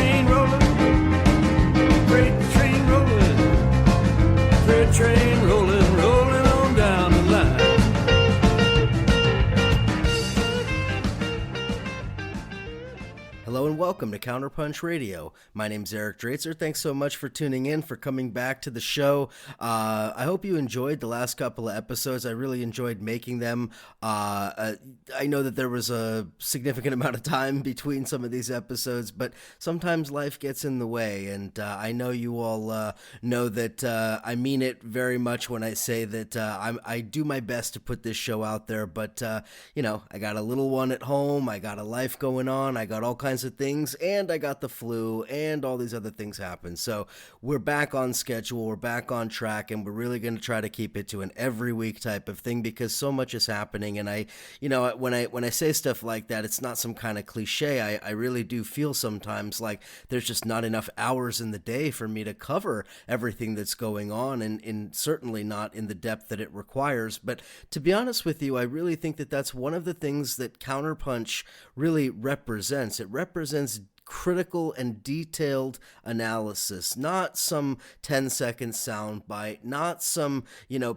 train rolling, freight train rolling, freight train rolling, rolling on down the line. Hello and welcome to Counterpunch Radio. My name's Eric Draitzer. Thanks so much for tuning in, for coming back to the show. I hope you enjoyed the last couple of episodes. I really enjoyed making them. I know that there was a significant amount of time between some of these episodes, but sometimes life gets in the way, and I know you all know that I mean it very much when I say that I do my best to put this show out there, but I got a little one at home, I got a life going on, I got all kinds of things, and I got the flu, and all these other things happen. So we're back on schedule, we're back on track, and we're really going to try to keep it to an every week type of thing because so much is happening. And when I say stuff like that, it's not some kind of cliche. I really do feel sometimes like there's just not enough hours in the day for me to cover everything that's going on, and certainly not in the depth that it requires. But to be honest with you, I really think that that's one of the things that Counterpunch really represents. It represents critical and detailed analysis, not some 10-second soundbite, not some,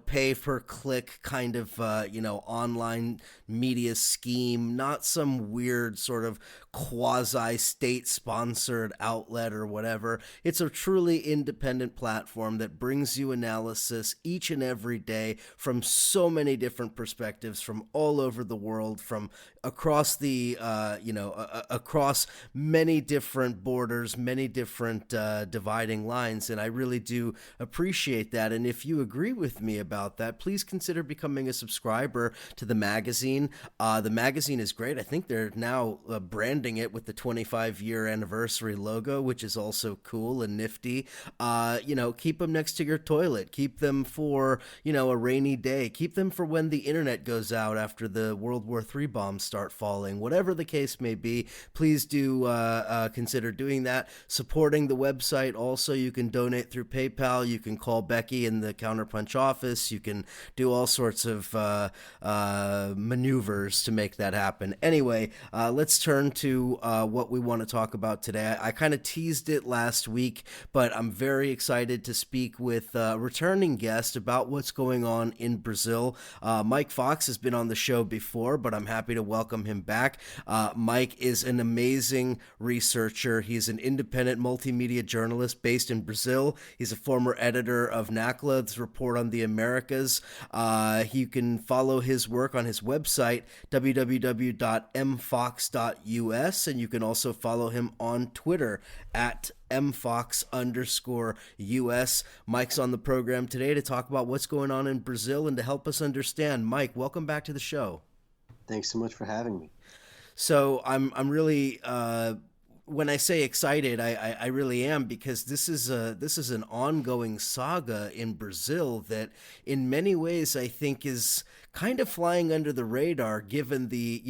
pay-per-click kind of, online media scheme, not some weird sort of quasi-state-sponsored outlet or whatever. It's a truly independent platform that brings you analysis each and every day from so many different perspectives from all over the world, from across the, across many different borders, many different dividing lines, and I really do appreciate that. And if you agree with me about that, please consider becoming a subscriber to the magazine. The magazine is great. I think they're now branding it with the 25-year anniversary logo, which is also cool and nifty. Keep them next to your toilet. Keep them for, a rainy day. Keep them for when the internet goes out after the World War III bombs start falling. Whatever the case may be, please do consider doing that. Supporting the website also, you can donate through PayPal. You can call Becky in the Counterpunch office. You can do all sorts of maneuvers to make that happen. Anyway, let's turn to what we want to talk about today. I kind of teased it last week, but I'm very excited to speak with a returning guest about what's going on in Brazil. Mike Fox has been on the show before, but I'm happy to welcome him back. Mike is an amazing researcher. He's an independent multimedia journalist based in Brazil. He's a former editor of NACLA's Report on the Americas. You can follow his work on his website, www.mfox.us, and you can also follow him on Twitter at mfox_US. Mike's on the program today to talk about what's going on in Brazil and to help us understand. Mike, welcome back to the show. Thanks so much for having me. So I'm really when I say excited, I really am, because this is an ongoing saga in Brazil that in many ways I think is kind of flying under the radar, given the,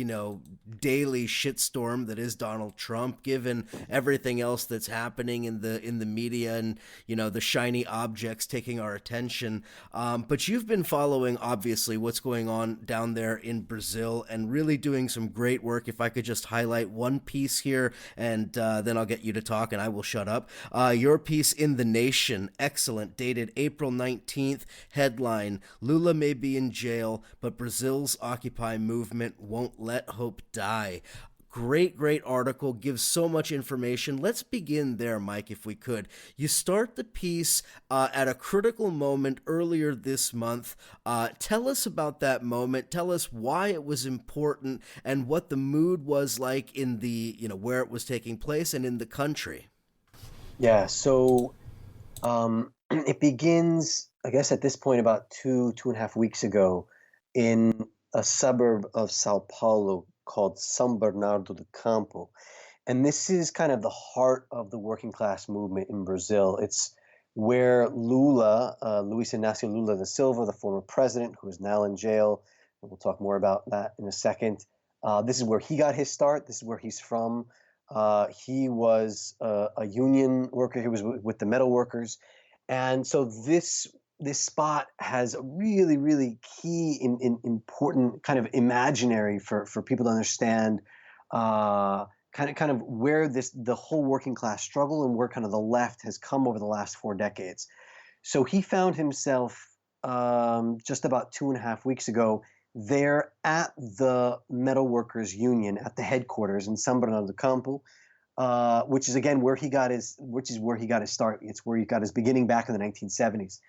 daily shitstorm that is Donald Trump, given everything else that's happening in the media and, the shiny objects taking our attention. But you've been following, obviously, what's going on down there in Brazil and really doing some great work. If I could just highlight one piece here, and then I'll get you to talk and I will shut up. Your piece in The Nation, excellent, dated April 19th, headline, Lula may be in jail, but Brazil's Occupy movement won't let hope die. Great article, gives so much information. Let's begin there, Mike, if we could. You start the piece at a critical moment earlier this month. Tell us about that moment. Tell us why it was important and what the mood was like in the, where it was taking place and in the country. Yeah, so it begins, I guess, at this point about two and a half weeks ago in a suburb of Sao Paulo called São Bernardo do Campo. And this is kind of the heart of the working class movement in Brazil. It's where Lula, Luiz Inácio Lula da Silva, the former president, who is now in jail, and we'll talk more about that in a second. This is where he got his start. This is where he's from. He was a union worker. He was with the metal workers. And so this spot has a really, really key, important kind of imaginary for people to understand kind of where the whole working class struggle and where kind of the left has come over the last 4 decades. So he found himself just about 2.5 weeks ago there at the Metal Workers Union at the headquarters in San Bernardo do Campo, which is again where he got his start. It's where he got his beginning back in the 1970s.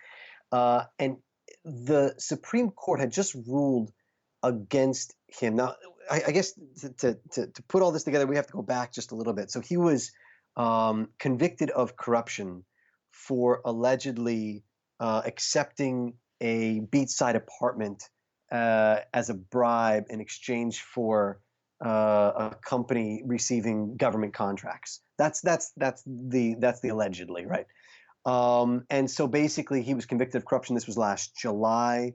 And the Supreme Court had just ruled against him. Now, I guess to put all this together, we have to go back just a little bit. So he was convicted of corruption for allegedly accepting a beachside apartment as a bribe in exchange for a company receiving government contracts. That's the allegedly, right? And so basically, he was convicted of corruption. This was last July.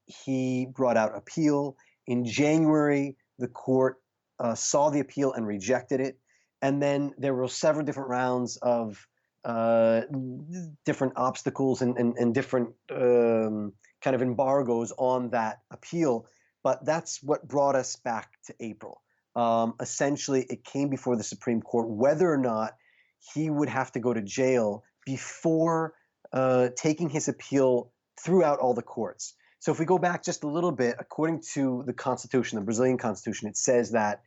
He brought out appeal. In January, the court saw the appeal and rejected it. And then there were several different rounds of different obstacles and different kind of embargoes on that appeal. But that's what brought us back to April. Essentially, it came before the Supreme Court whether or not he would have to go to jail before taking his appeal throughout all the courts. So if we go back just a little bit, according to the Constitution, the Brazilian Constitution, it says that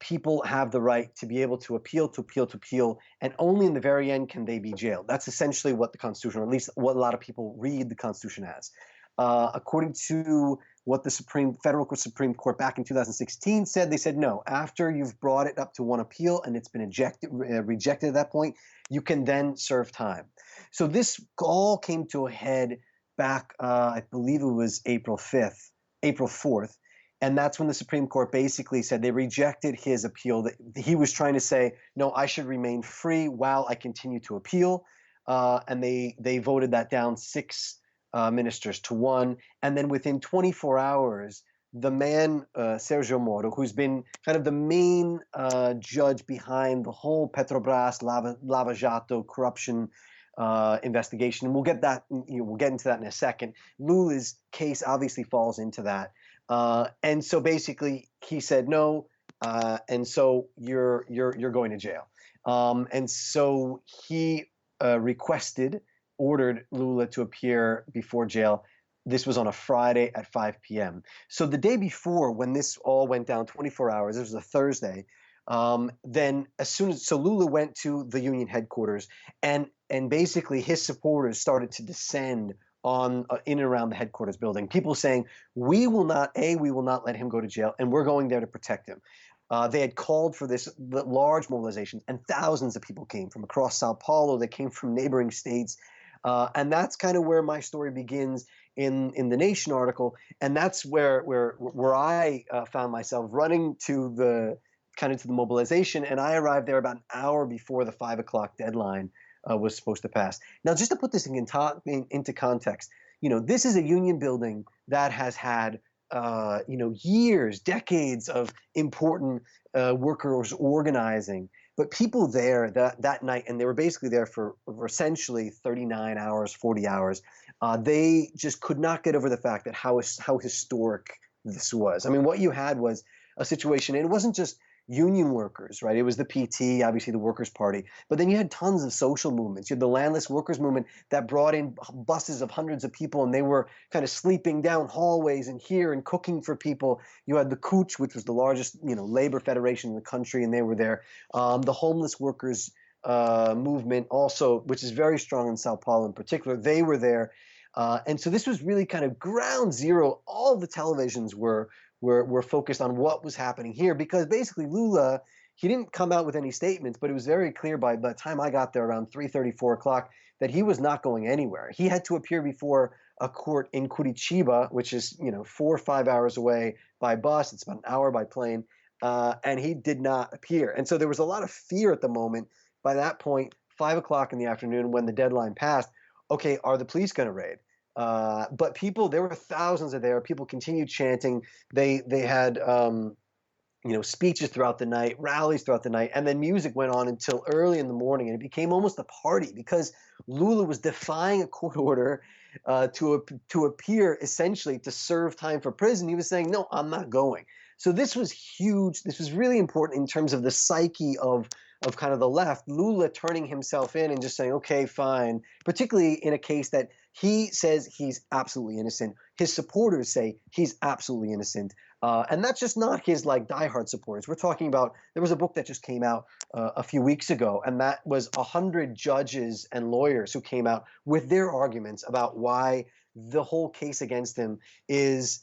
people have the right to be able to appeal, and only in the very end can they be jailed. That's essentially what the Constitution, or at least what a lot of people read the Constitution as. According to what the Federal Supreme Court back in 2016 said, they said no. After you've brought it up to one appeal and it's been rejected at that point, you can then serve time. So this all came to a head back, I believe it was April 4th. And that's when the Supreme Court basically said they rejected his appeal. That he was trying to say, no, I should remain free while I continue to appeal. And they voted that down 6 ministers to 1. And then within 24 hours, the man, Sergio Moro, who's been kind of the main judge behind the whole Petrobras Lava Jato corruption investigation, and we'll get into that in a second. Lula's case obviously falls into that. And so basically he said no, and so you're going to jail. And so he ordered Lula to appear before jail. This was on a Friday at 5 p.m. So the day before, when this all went down, 24 hours, this was a Thursday, then so Lula went to the union headquarters, and basically his supporters started to descend on in and around the headquarters building. People saying, we will not let him go to jail, and we're going there to protect him. They had called for this large mobilization, and thousands of people came from across Sao Paulo. They came from neighboring states. And that's kind of where my story begins in the Nation article. And that's where I found myself running to the mobilization. And I arrived there about an hour before the 5 o'clock deadline was supposed to pass. Now, just to put this into context, this is a union building that has had years, decades of important workers organizing. But people there that night, and they were basically there for essentially 39 hours, 40 hours, they just could not get over the fact that how historic this was. I mean, what you had was a situation, and it wasn't just union workers, right? It was the PT, obviously the Workers' Party, but then you had tons of social movements. You had the landless workers movement that brought in buses of hundreds of people, and they were kind of sleeping down hallways and here and cooking for people. You had the CUT, which was the largest, labor federation in the country, and they were there. The homeless workers movement also, which is very strong in Sao Paulo in particular, they were there. And so this was really kind of ground zero. All the televisions were focused on what was happening here, because basically Lula, he didn't come out with any statements, but it was very clear by the time I got there around 3:30, 4 o'clock, that he was not going anywhere. He had to appear before a court in Curitiba, which is 4 or 5 hours away by bus. It's about an hour by plane, and he did not appear. And so there was a lot of fear at the moment. By that point, 5 o'clock in the afternoon, when the deadline passed, okay, are the police going to raid? But people, there were thousands there. People continued chanting. They had speeches throughout the night, rallies throughout the night, and then music went on until early in the morning, and it became almost a party because Lula was defying a court order to appear, essentially to serve time for prison. He was saying, no, I'm not going. So this was huge. This was really important in terms of the psyche of kind of the left. Lula turning himself in and just saying, okay, fine, particularly in a case that he says he's absolutely innocent. His supporters say he's absolutely innocent. And that's just not his like diehard supporters. We're talking about, there was a book that just came out a few weeks ago, and that was 100 judges and lawyers who came out with their arguments about why the whole case against him is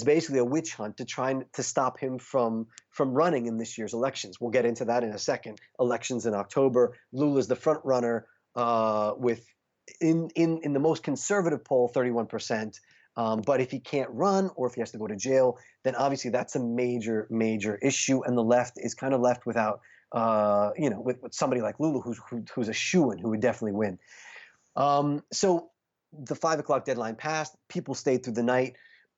basically a witch hunt to try to stop him from running in this year's elections. We'll get into that in a second. Elections in October. Lula's the front runner with in the most conservative poll, 31%. But if he can't run or if he has to go to jail, then obviously that's a major issue, and the left is kind of left without with somebody like Lula who's a shoo-in who would definitely win. So the 5 o'clock deadline passed. People stayed through the night.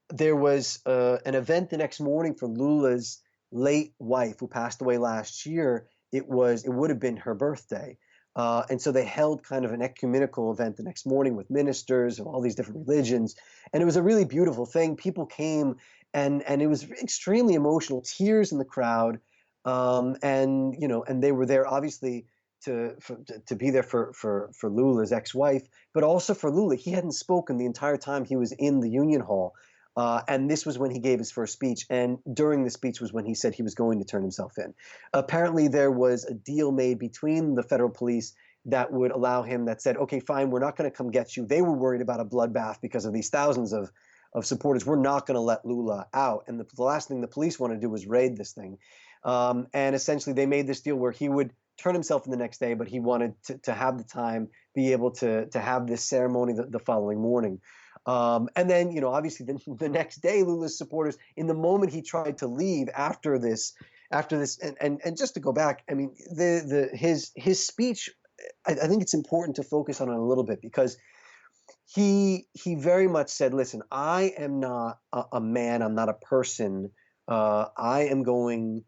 There was an event the next morning for Lula's late wife, who passed away last year. It would have been her birthday, and so they held kind of an ecumenical event the next morning with ministers of all these different religions, and it was a really beautiful thing. People came, and it was extremely emotional, tears in the crowd, and they were there obviously to be there for Lula's ex-wife, but also for Lula. He hadn't spoken the entire time he was in the Union Hall. And this was when he gave his first speech. And during the speech was when he said he was going to turn himself in. Apparently, there was a deal made between the federal police that would allow him, that said, okay, fine, we're not going to come get you. They were worried about a bloodbath because of these thousands of supporters. We're not going to let Lula out. And the last thing the police wanted to do was raid this thing. And essentially, they made this deal where he would turn himself in the next day, but he wanted to have the time, be able to have this ceremony the following morning. And then, obviously the next day, Lula's supporters, in the moment he tried to leave after this, and just to go back, I mean, his speech, I think it's important to focus on it a little bit, because he very much said, listen, I am not a man, I'm not a person. I am going,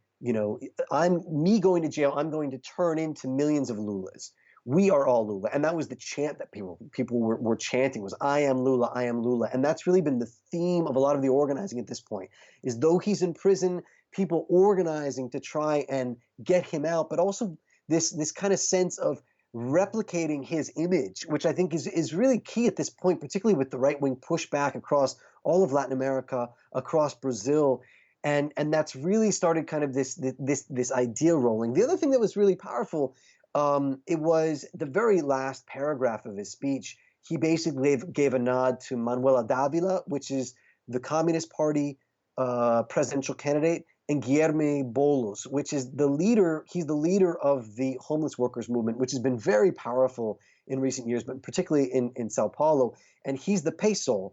I'm me going to jail. I'm going to turn into millions of Lulas. We are all Lula. And that was the chant that people were chanting, was I am Lula, I am Lula. And that's really been the theme of a lot of the organizing at this point, is though he's in prison, people organizing to try and get him out, but also this kind of sense of replicating his image, which I think is really key at this point, particularly with the right-wing pushback across all of Latin America, across Brazil. And that's really started kind of this idea rolling. The other thing that was really powerful, it was the very last paragraph of his speech. He basically gave a nod to Manuela Dávila, which is the Communist Party presidential candidate, and Guilherme Boulos, which is the leader. He's the leader of the homeless workers movement, which has been very powerful in recent years, but particularly in Sao Paulo. And he's the PSOL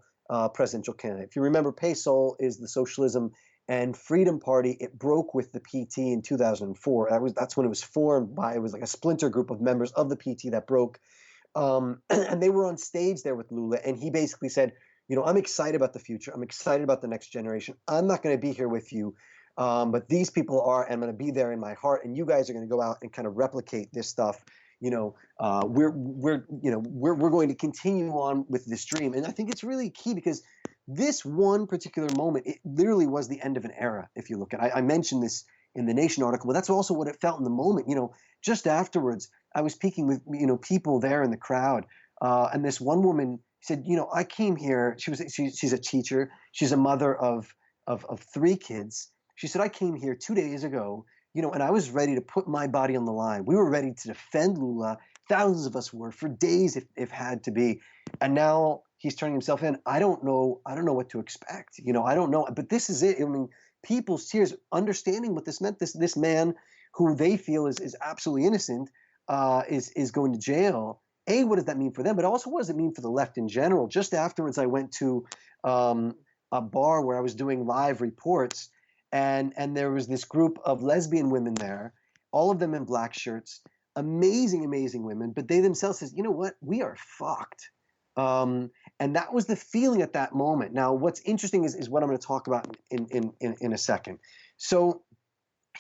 presidential candidate. If you remember, PSOL is the Socialism and Freedom Party. It broke with the PT in 2004. That's when it was formed by, it was like a splinter group of members of the PT that broke. And they were on stage there with Lula, and he basically said, I'm excited about the future. I'm excited about the next generation. I'm not going to be here with you, but these people are, and I'm going to be there in my heart, and you guys are going to go out and kind of replicate this stuff. We're going to continue on with this dream. And I think it's really key, because this one particular moment, it literally was the end of an era. If you look at it, I mentioned this in the Nation article, but that's also what it felt in the moment. Just afterwards, I was speaking with people there in the crowd, and this one woman said, I came here. She's a teacher. She's a mother of 3 kids. She said, I came here 2 days ago, and I was ready to put my body on the line. We were ready to defend Lula. Thousands of us were, for days if had to be. And now he's turning himself in. I don't know what to expect. I don't know. But this is it. I mean, people's tears, understanding what this meant. This man, who they feel is absolutely innocent, is going to jail. What does that mean for them? But also, what does it mean for the left in general? Just afterwards, I went to a bar where I was doing live reports, and there was this group of lesbian women there, all of them in black shirts, amazing women. But they themselves says, you know what? We are fucked. And that was the feeling at that moment. Now, what's interesting is what I'm going to talk about in a second. So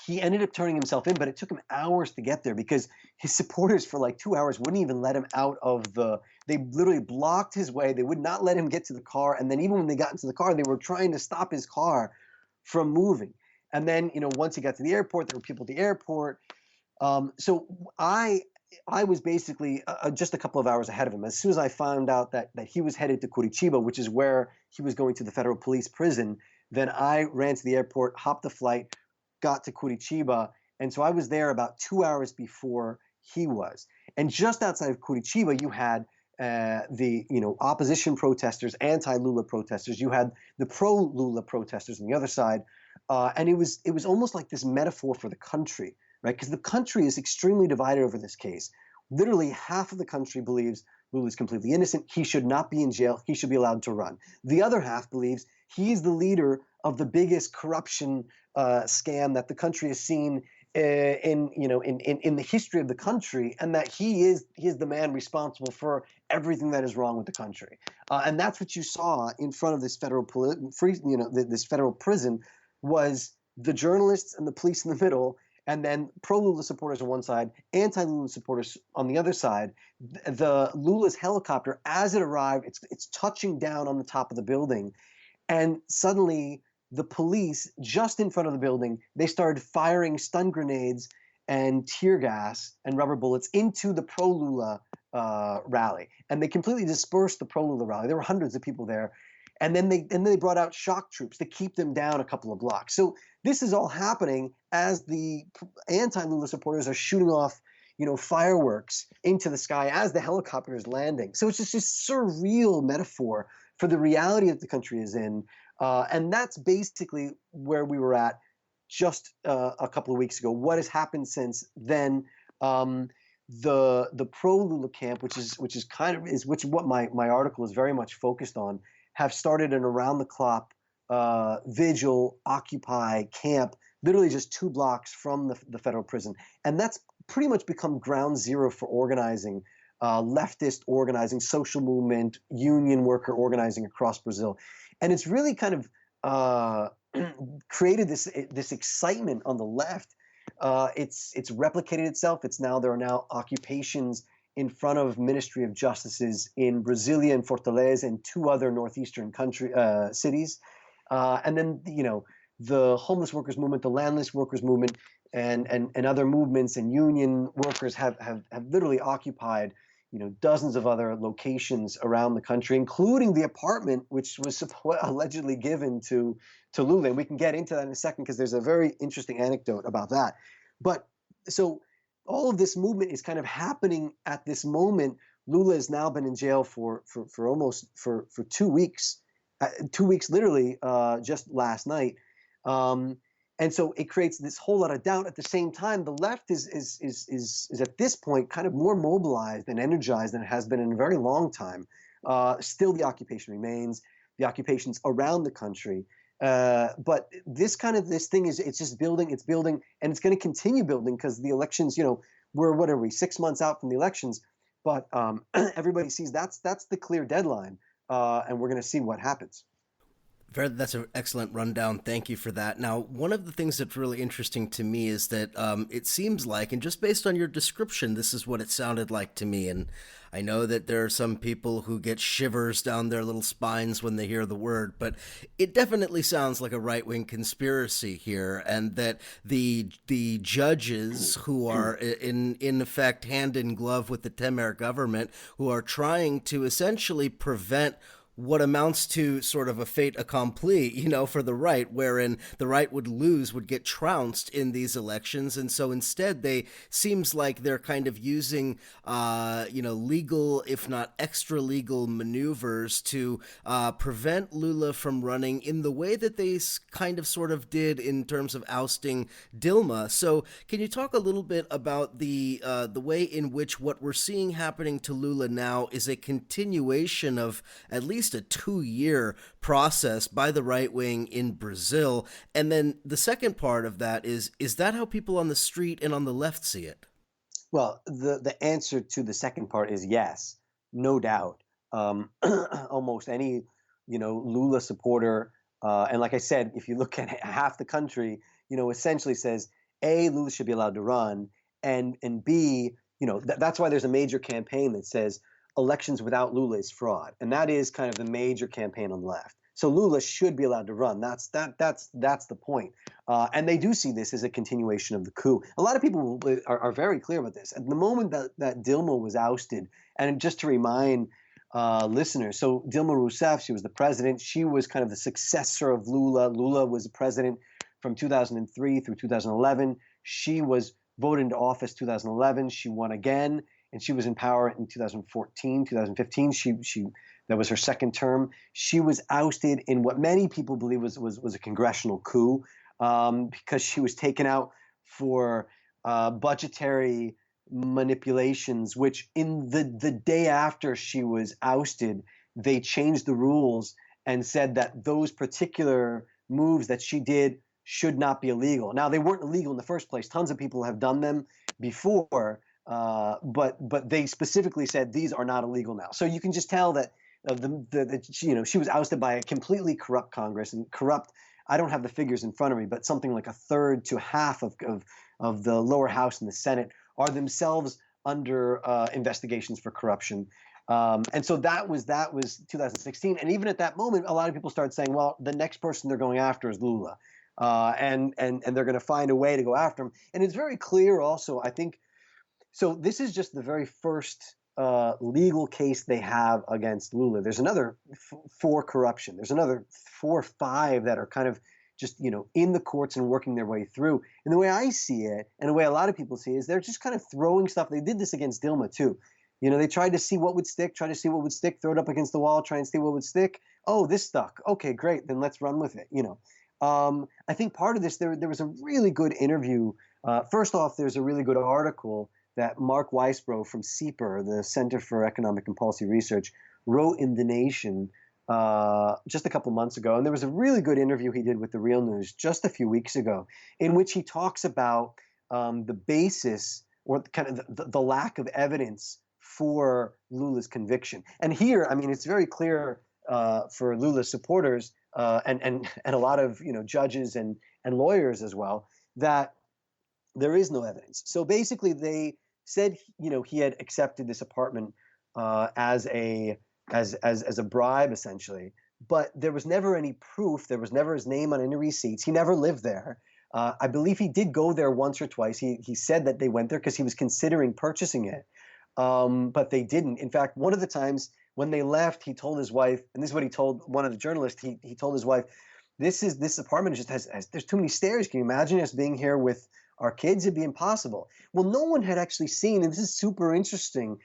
he ended up turning himself in, but it took him hours to get there, because his supporters for like 2 hours wouldn't even let him out of they literally blocked his way. They would not let him get to the car. And then even when they got into the car, they were trying to stop his car from moving. And then, once he got to the airport, there were people at the airport. So I was basically just a couple of hours ahead of him. As soon as I found out that he was headed to Curitiba, which is where he was going to the federal police prison, then I ran to the airport, hopped the flight, got to Curitiba, and so I was there about 2 hours before he was. And just outside of Curitiba, you had the opposition protesters, anti-Lula protesters. You had the pro-Lula protesters on the other side, and it was almost like this metaphor for the country, right? Because the country is extremely divided over this case. Literally half of the country believes Lula is completely innocent. He should not be in jail. He should be allowed to run. The other half believes he's the leader of the biggest corruption scam that the country has seen in the history of the country, and that he is the man responsible for everything that is wrong with the country. And that's what you saw in front of this federal this federal prison, was the journalists and the police in the middle, and then pro-Lula supporters on one side, anti-Lula supporters on the other side. The Lula's helicopter, as it arrived, it's touching down on the top of the building, and suddenly the police, just in front of the building, they started firing stun grenades and tear gas and rubber bullets into the pro-Lula rally, and they completely dispersed the pro-Lula rally. There were hundreds of people there. And then they brought out shock troops to keep them down a couple of blocks. So this is all happening as the anti-Lula supporters are shooting off, fireworks into the sky as the helicopter is landing. So it's just this surreal metaphor for the reality that the country is in. And that's basically where we were at just a couple of weeks ago. What has happened since then? The pro-Lula camp, which is what my article is very much focused on, have started an around-the-clock vigil, occupy camp, literally just 2 blocks from the federal prison. And that's pretty much become ground zero for organizing, leftist organizing, social movement, union worker organizing across Brazil. And it's really kind of created this excitement on the left. It's replicated itself. There are now occupations in front of Ministry of Justices in Brasilia and Fortaleza and 2 other northeastern cities. And then, the homeless workers movement, the landless workers movement, and other movements and union workers have literally occupied, dozens of other locations around the country, including the apartment which was allegedly given to Lula. And we can get into that in a second, because there's a very interesting anecdote about that. But so all of this movement is kind of happening at this moment. Lula has now been in jail for almost 2 weeks, 2 weeks literally, just last night, and so it creates this whole lot of doubt. At the same time, the left is at this point kind of more mobilized and energized than it has been in a very long time. Still, the occupation remains, the occupations around the country. But this thing it's just building, and it's going to continue building, because the elections, we're 6 months out from the elections, but everybody sees that's the clear deadline, and we're going to see what happens. That's an excellent rundown. Thank you for that. Now, one of the things that's really interesting to me is that it seems like, and just based on your description, this is what it sounded like to me. And I know that there are some people who get shivers down their little spines when they hear the word, but it definitely sounds like a right-wing conspiracy here, and that the judges who are in effect hand in glove with the Temer government, who are trying to essentially prevent what amounts to sort of a fait accompli, for the right, wherein the right would get trounced in these elections. And so instead, seems like they're kind of using, legal, if not extra legal maneuvers to prevent Lula from running in the way that they kind of sort of did in terms of ousting Dilma. So can you talk a little bit about the way in which what we're seeing happening to Lula now is a continuation of at least a 2-year process by the right wing in Brazil? And then the second part of that is that how people on the street and on the left see it? Well, the answer to the second part is yes, no doubt. Almost any, Lula supporter, and like I said, if you look at half the country, essentially says, A, Lula should be allowed to run, and B, that's why there's a major campaign that says elections without Lula is fraud. And that is kind of the major campaign on the left. So Lula should be allowed to run. That's the point. And they do see this as a continuation of the coup. A lot of people are very clear about this. At the moment that Dilma was ousted, and just to remind listeners, so Dilma Rousseff, she was the president. She was kind of the successor of Lula. Lula was the president from 2003 through 2011. She was voted into office 2011. She won again, and she was in power in 2014, 2015. She that was her second term. She was ousted in what many people believe was a congressional coup, because she was taken out for budgetary manipulations, which in the day after she was ousted, they changed the rules and said that those particular moves that she did should not be illegal. Now, they weren't illegal in the first place. Tons of people have done them before, but they specifically said these are not illegal now. So you can just tell that she was ousted by a completely corrupt Congress, and corrupt. I don't have the figures in front of me, but something like a third to half of the lower house and the Senate are themselves under investigations for corruption. And so that was 2016. And even at that moment, a lot of people started saying, well, the next person they're going after is Lula. And they're going to find a way to go after him. And it's very clear also, I think, so this is just the very first legal case they have against Lula. There's another for corruption. There's another 4 or 5 that are kind of just, in the courts and working their way through. And the way I see it, and the way a lot of people see it, is they're just kind of throwing stuff. They did this against Dilma too. They tried to see what would stick, throw it up against the wall, try and see what would stick. Oh, this stuck. Okay, great. Then let's run with it. I think part of this, there was a really good interview. First off, there's a really good article that Mark Weisbro from CEPR, the Center for Economic and Policy Research, wrote in The Nation just a couple months ago. And there was a really good interview he did with The Real News just a few weeks ago, in which he talks about the basis, or kind of the lack of evidence for Lula's conviction. And here, I mean, it's very clear for Lula's supporters and a lot of judges and lawyers as well, that there is no evidence. So basically, they said he had accepted this apartment as a bribe, essentially, but there was never any proof. There was never his name on any receipts. He never lived there. I believe he did go there once or twice. He said that they went there because he was considering purchasing it, but they didn't. In fact, one of the times when they left, he told his wife, and this is what he told one of the journalists. He told his wife, "This apartment just has there's too many stairs. Can you imagine us being here with our kids? It'd be impossible." Well, no one had actually seen, and this is super interesting,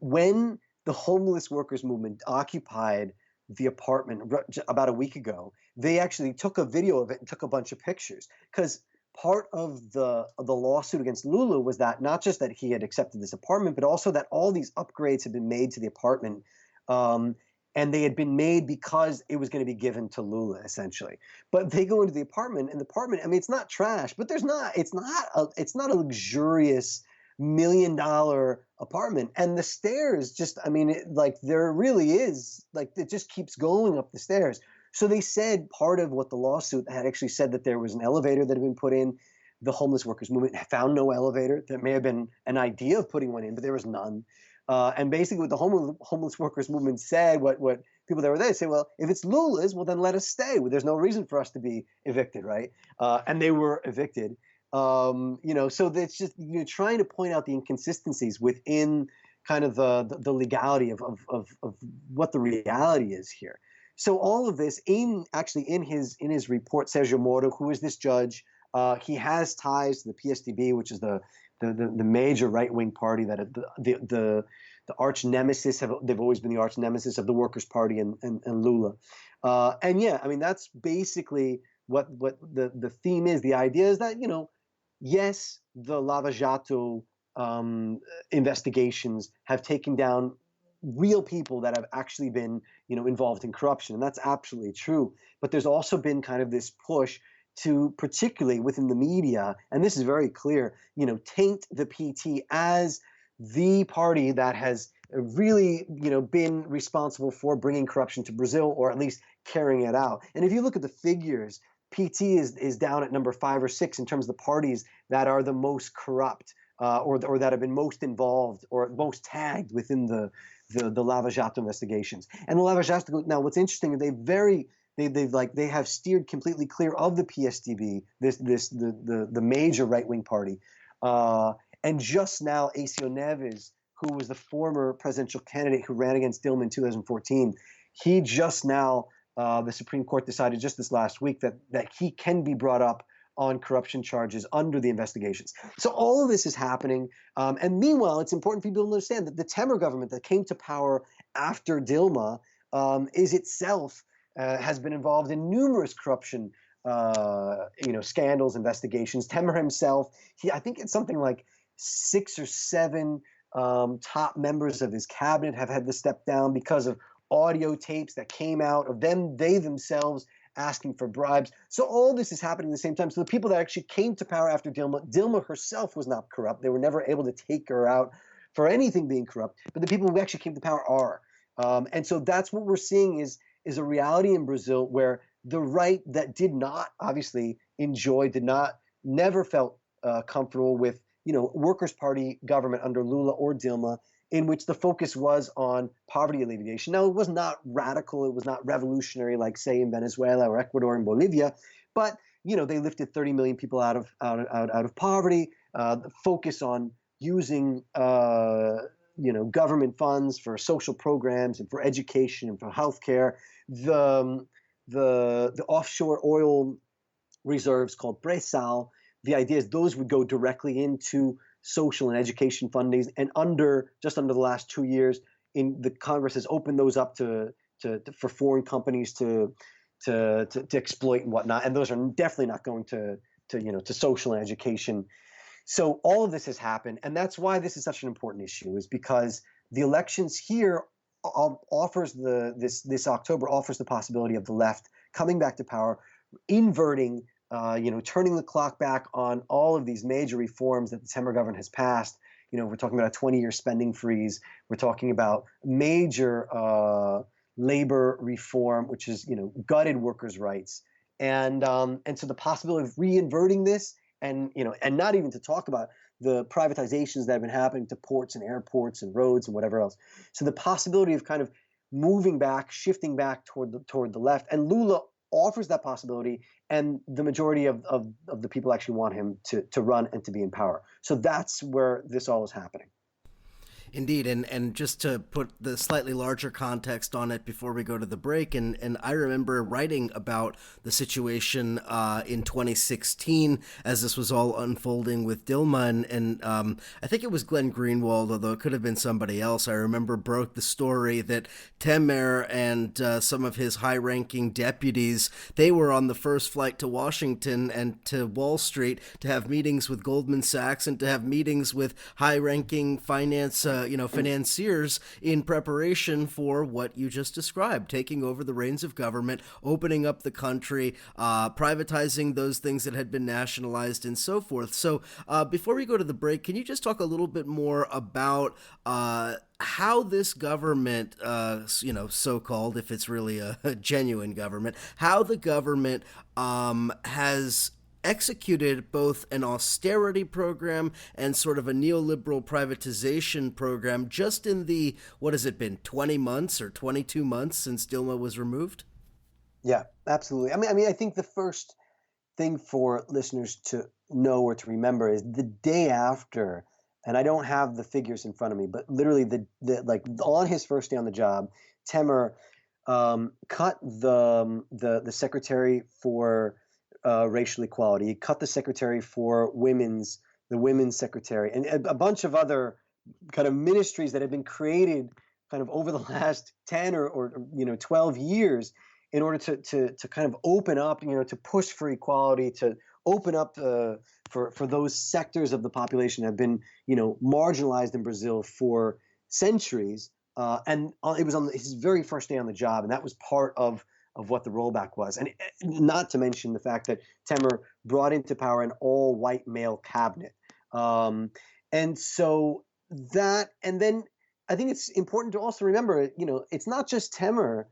when the homeless workers movement occupied the apartment about a week ago, they actually took a video of it and took a bunch of pictures, because part of the lawsuit against Lula was that not just that he had accepted this apartment, but also that all these upgrades had been made to the apartment, and they had been made because it was going to be given to Lula, essentially. But they go into the apartment, and the apartment, I mean, it's not trash, but it's not a luxurious $1 million apartment. And the stairs just, I mean, there really is, it just keeps going up the stairs. So they said part of what the lawsuit had actually said, that there was an elevator that had been put in. The homeless workers movement found no elevator. There may have been an idea of putting one in, but there was none. And basically what the homeless workers movement said, what people that were there say, well, if it's Lula's, well, then let us stay. Well, there's no reason for us to be evicted, right? And they were evicted. So it's just, you're trying to point out the inconsistencies within kind of the legality of what the reality is here. So all of this, in his report, Sergio Moro, who is this judge, he has ties to the PSDB, which is the major right-wing party that the arch nemesis they've always been the arch nemesis of the Workers' Party and Lula. And yeah, I mean, that's basically what the theme is. The idea is that, yes, the Lava Jato investigations have taken down real people that have actually been, involved in corruption. And that's absolutely true. But there's also been kind of this push to, particularly within the media, and this is very clear, taint the PT as the party that has really, been responsible for bringing corruption to Brazil, or at least carrying it out. And if you look at the figures, PT is down at number 5 or 6 in terms of the parties that are the most corrupt or that have been most involved or most tagged within the Lava Jato investigations. And the Lava Jato, now what's interesting is they have steered completely clear of the PSDB, the major right wing party, and just now Acio Neves, who was the former presidential candidate who ran against Dilma in 2014, he just now the Supreme Court decided just this last week that he can be brought up on corruption charges under the investigations. So all of this is happening. And meanwhile, it's important for people to understand that the Temer government that came to power after Dilma is itself has been involved in numerous corruption scandals, investigations. Temer himself, I think it's something like 6 or 7 top members of his cabinet have had to step down because of audio tapes that came out of they themselves asking for bribes. So all this is happening at the same time. So the people that actually came to power after Dilma herself was not corrupt. They were never able to take her out for anything being corrupt. But the people who actually came to power are. And so that's what we're seeing is a reality in Brazil where the right that did not obviously never felt comfortable with, Workers' Party government under Lula or Dilma, in which the focus was on poverty alleviation. Now, it was not radical, it was not revolutionary like, say, in Venezuela or Ecuador and Bolivia, but they lifted 30 million people out of poverty. The focus on using government funds for social programs and for education and for healthcare. The offshore oil reserves called Pre-Sal. The idea is those would go directly into social and education fundings, and just under the last 2 years, the Congress has opened those up for foreign companies to exploit and whatnot, and those are definitely not going to social and education. So all of this has happened, and that's why this is such an important issue, is because the elections here this October offers the possibility of the left coming back to power, inverting. Turning the clock back on all of these major reforms that the Temer government has passed. We're talking about a 20-year spending freeze. We're talking about major labor reform, which is, gutted workers' rights. And so the possibility of reinverting this and not even to talk about the privatizations that have been happening to ports and airports and roads and whatever else. So the possibility of kind of moving back, shifting back toward the left, and Lula offers that possibility, and the majority of the people actually want him to run and to be in power. So that's where this all is happening. Indeed, and just to put the slightly larger context on it before we go to the break, and I remember writing about the situation in 2016 as this was all unfolding with Dilma, and I think it was Glenn Greenwald, although it could have been somebody else. I remember broke the story that Temer and some of his high-ranking deputies, they were on the first flight to Washington and to Wall Street to have meetings with Goldman Sachs and to have meetings with high-ranking financiers in preparation for what you just described, taking over the reins of government, opening up the country, privatizing those things that had been nationalized and so forth. So before we go to the break, can you just talk a little bit more about how this government, so-called, if it's really a genuine government, how the government has executed both an austerity program and sort of a neoliberal privatization program just in the, what has it been, 20 months or 22 months since Dilma was removed? Yeah, absolutely. I mean, I think the first thing for listeners to know or to remember is the day after, and I don't have the figures in front of me, but literally on his first day on the job, Temer cut the secretary for racial equality. He cut the secretary for the women's secretary, and a bunch of other kind of ministries that have been created kind of over the last 10 or 12 years in order to kind of open up, to push for equality, to open up for those sectors of the population that have been, marginalized in Brazil for centuries. And it was on his very first day on the job, and that was part of what the rollback was. And not to mention the fact that Temer brought into power an all-white male cabinet. And so that, and then I think it's important to also remember, it's not just Temer.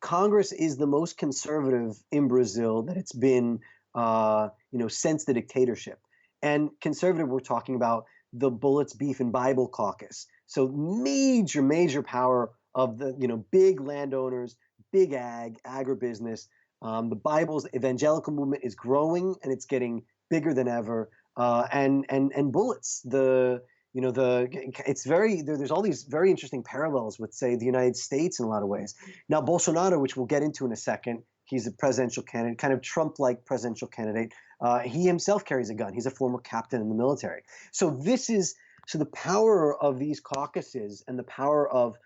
Congress is the most conservative in Brazil that it's been, since the dictatorship. And conservative, we're talking about the Bullets, Beef, and Bible caucus. So major power of the big landowners, big agribusiness. The Bible's evangelical movement is growing and it's getting bigger than ever. And Bullets, there's all these very interesting parallels with, say, the United States in a lot of ways. Now Bolsonaro, which we'll get into in a second, he's a presidential candidate, kind of Trump-like presidential candidate. He himself carries a gun. He's a former captain in the military. So the power of these caucuses and the power of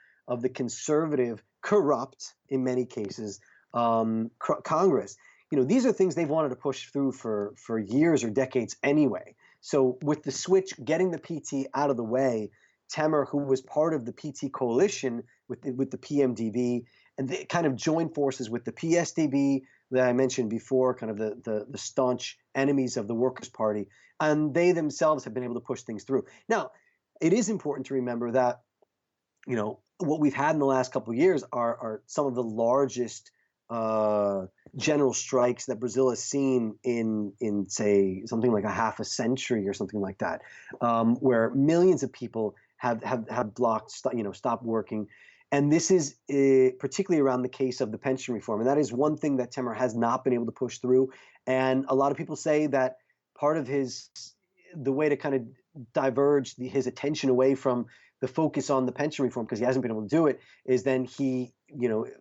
the conservative, corrupt in many cases, Congress. These are things they've wanted to push through for years or decades anyway. So with the switch, getting the PT out of the way, Temer, who was part of the PT coalition with the PMDB, and they kind of joined forces with the PSDB that I mentioned before, kind of the staunch enemies of the Workers' Party, and they themselves have been able to push things through. Now, it is important to remember that, what we've had in the last couple of years are some of the largest general strikes that Brazil has seen in say something like a half a century or something like that, where millions of people have stopped working. And this is particularly around the case of the pension reform. And that is one thing that Temer has not been able to push through. And a lot of people say that part of the way to kind of diverge his attention away from the focus on the pension reform, because he hasn't been able to do it, is then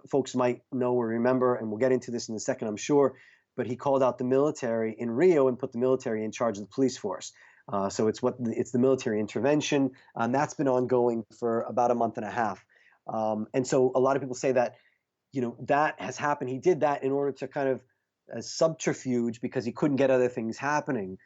folks might know or remember, and we'll get into this in a second, I'm sure, but he called out the military in Rio and put the military in charge of the police force. So it's the military intervention, and that's been ongoing for about a month and a half. And so a lot of people say that, that has happened. He did that in order to kind of as subterfuge because he couldn't get other things happening,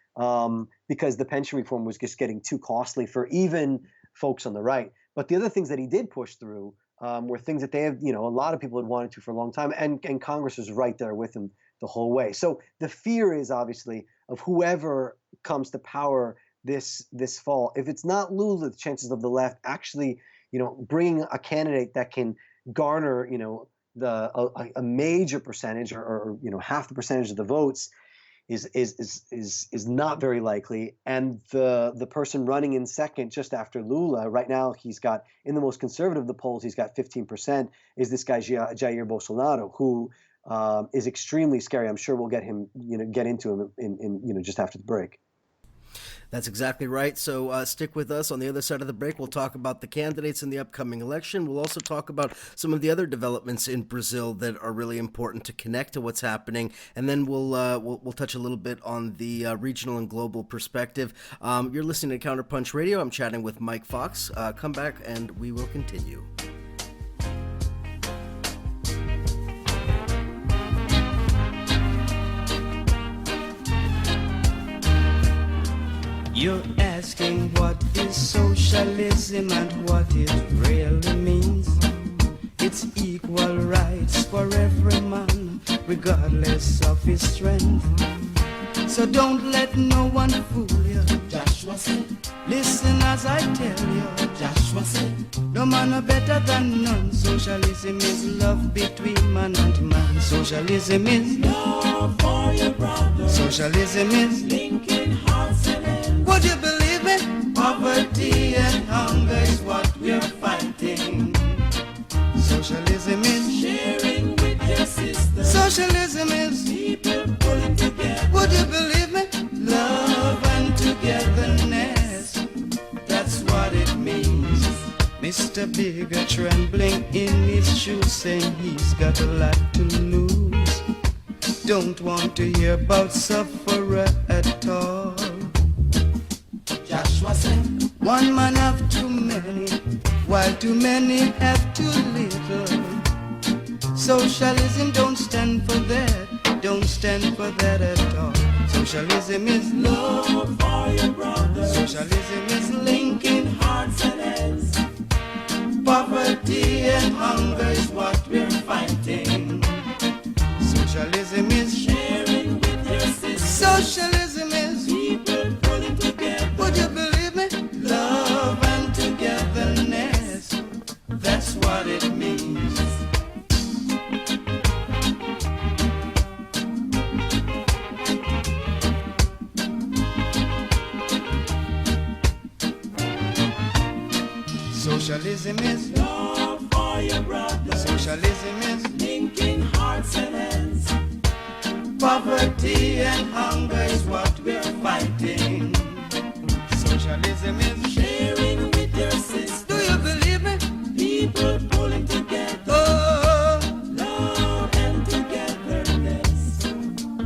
because the pension reform was just getting too costly for even folks on the right. But the other things that he did push through were things that they have, a lot of people had wanted to for a long time, and Congress was right there with him the whole way. So the fear is obviously of whoever comes to power this fall. If it's not Lula, the chances of the left actually, bringing a candidate that can garner, a major percentage or half the percentage of the votes is not very likely. And the person running in second just after Lula right now, he's got, in the most conservative of the polls, he's got 15%, is this guy Jair Bolsonaro, who is extremely scary. I'm sure we'll get into him in just after the break. That's exactly right. So stick with us. On the other side of the break, we'll talk about the candidates in the upcoming election. We'll also talk about some of the other developments in Brazil that are really important to connect to what's happening. And then we'll touch a little bit on the regional and global perspective. You're listening to Counterpunch Radio. I'm chatting with Mike Fox. Come back and we will continue. You're asking what is socialism and what it really means. It's equal rights for every man, regardless of his strength. So don't let no one fool you. Joshua said, listen as I tell you. Joshua said, no man are better than none. Socialism is love between man and man. Socialism is love for your brother. Socialism is linking hearts and heads. Would you believe me? Poverty and hunger is what we're fighting. Socialism is sharing with your sister. Socialism is people pulling together. Would you believe me? Love and togetherness. That's what it means. Mr. Bigger trembling in his shoes, saying he's got a lot to lose. Don't want to hear about sufferer at all. Joshua said, one man have too many, while too many have too little. Socialism don't stand for that, don't stand for that at all. Socialism is love for your brother. Socialism is linking hearts and heads. Poverty and hunger is what we're fighting. Socialism is sharing with your sister. Socialism is people pulling together. Would you believe me? Love and togetherness. That's what it means. Socialism is love for your brother. socialism is Linking hearts and hands. poverty and hunger is what we're fighting. Socialism is Sharing with your sister. do you believe me? People pulling together. Oh, Love and togetherness.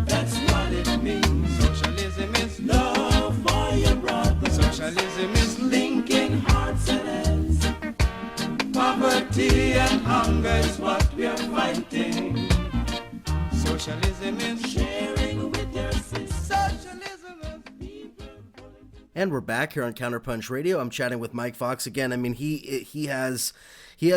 That's what it means. socialism is Love for your brother. socialism is Linking hearts and hands. poverty and hunger is what we're fighting. Socialism is Sharing with your sister. socialism is People pulling together. And we're back here on Counterpunch Radio. I'm chatting with Mike Fox again. I mean, he has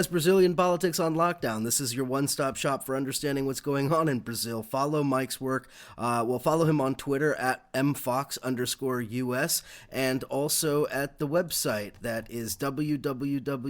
Brazilian politics on lockdown. This is your one-stop shop for understanding what's going on in Brazil. Follow Mike's work. Follow him on Twitter at mfox_US and also at the website that is www.mfox.us.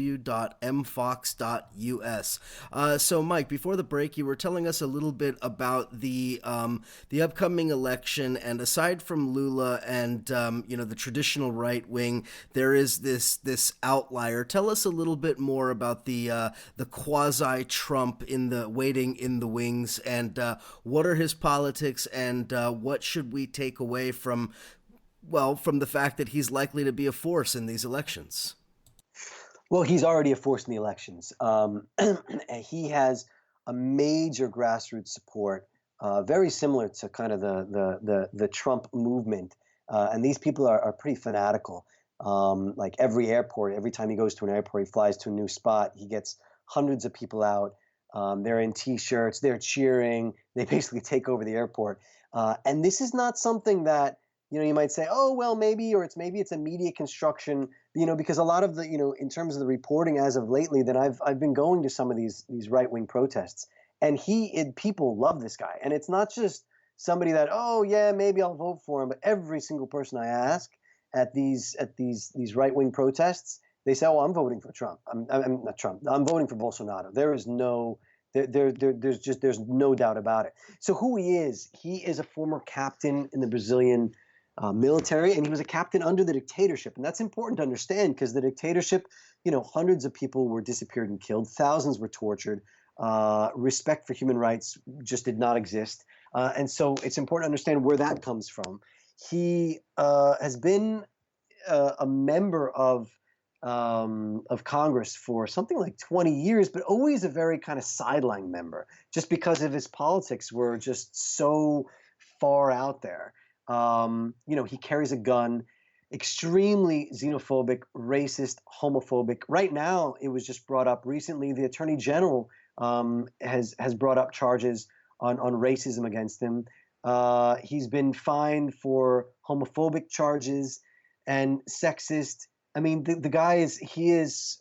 So, Mike, before the break, you were telling us a little bit about the upcoming election, and aside from Lula and the traditional right wing, there is this outlier. Tell us a little bit more about the quasi-Trump waiting in the wings, and what are his politics, and what should we take away from the fact that he's likely to be a force in these elections? Well, he's already a force in the elections. And he has a major grassroots support, very similar to kind of the Trump movement. And these people are pretty fanatical. Like every time he goes to an airport, he flies to a new spot, he gets hundreds of people out. They're in T-shirts, they're cheering, they basically take over the airport. And this is not something that, you might say, oh, well, maybe it's a media construction, because a lot of the, in terms of the reporting as of lately, that I've been going to some of these right-wing protests, and people love this guy. And it's not just somebody that, oh yeah, maybe I'll vote for him, but every single person I ask at these right-wing protests, they say, oh, I'm voting for Trump. I'm not Trump. I'm voting for Bolsonaro. There's no doubt about it. So who he is a former captain in the Brazilian military, and he was a captain under the dictatorship. And that's important to understand, because the dictatorship, hundreds of people were disappeared and killed, thousands were tortured, respect for human rights just did not exist. And so it's important to understand where that comes from. He has been a member of Congress for something like 20 years, but always a very kind of sideline member, just because of his politics were just so far out there. He carries a gun, extremely xenophobic, racist, homophobic. Right now, it was just brought up recently, the Attorney General has brought up charges on racism against him. He's been fined for homophobic charges and sexist. I mean, the guy he's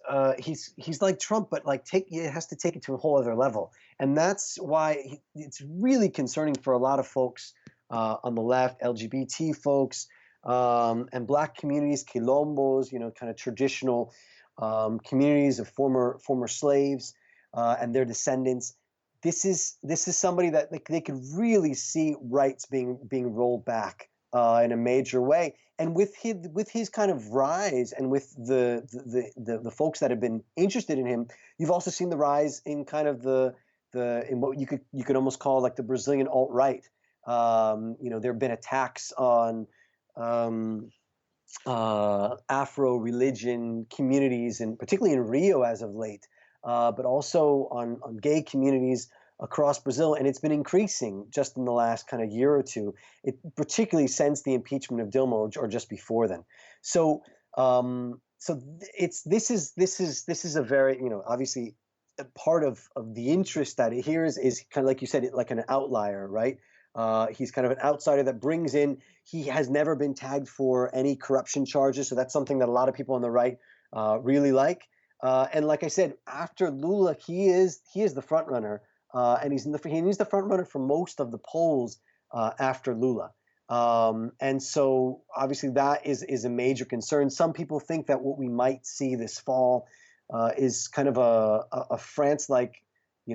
like Trump, but it has to take it to a whole other level. And that's why it's really concerning for a lot of folks on the left, LGBT folks, and Black communities, quilombos, kind of traditional communities of former slaves and their descendants. This is somebody that they could really see rights being rolled back in a major way. And with his kind of rise, and with the folks that have been interested in him, you've also seen the rise in kind of in what you could almost call like the Brazilian alt-right. There have been attacks on Afro religion communities, and particularly in Rio as of late, but also on gay communities across Brazil, and it's been increasing just in the last kind of year or two. It particularly since the impeachment of Dilma, or just before then. So, this is a very, obviously a part of the interest that here is kind of like you said, like an outlier, right? He's kind of an outsider that brings in. He has never been tagged for any corruption charges, so that's something that a lot of people on the right really like. And like I said, after Lula, he is the front runner. And he's the front runner for most of the polls after Lula. And so obviously that is a major concern. Some people think that what we might see this fall is kind of a France-like,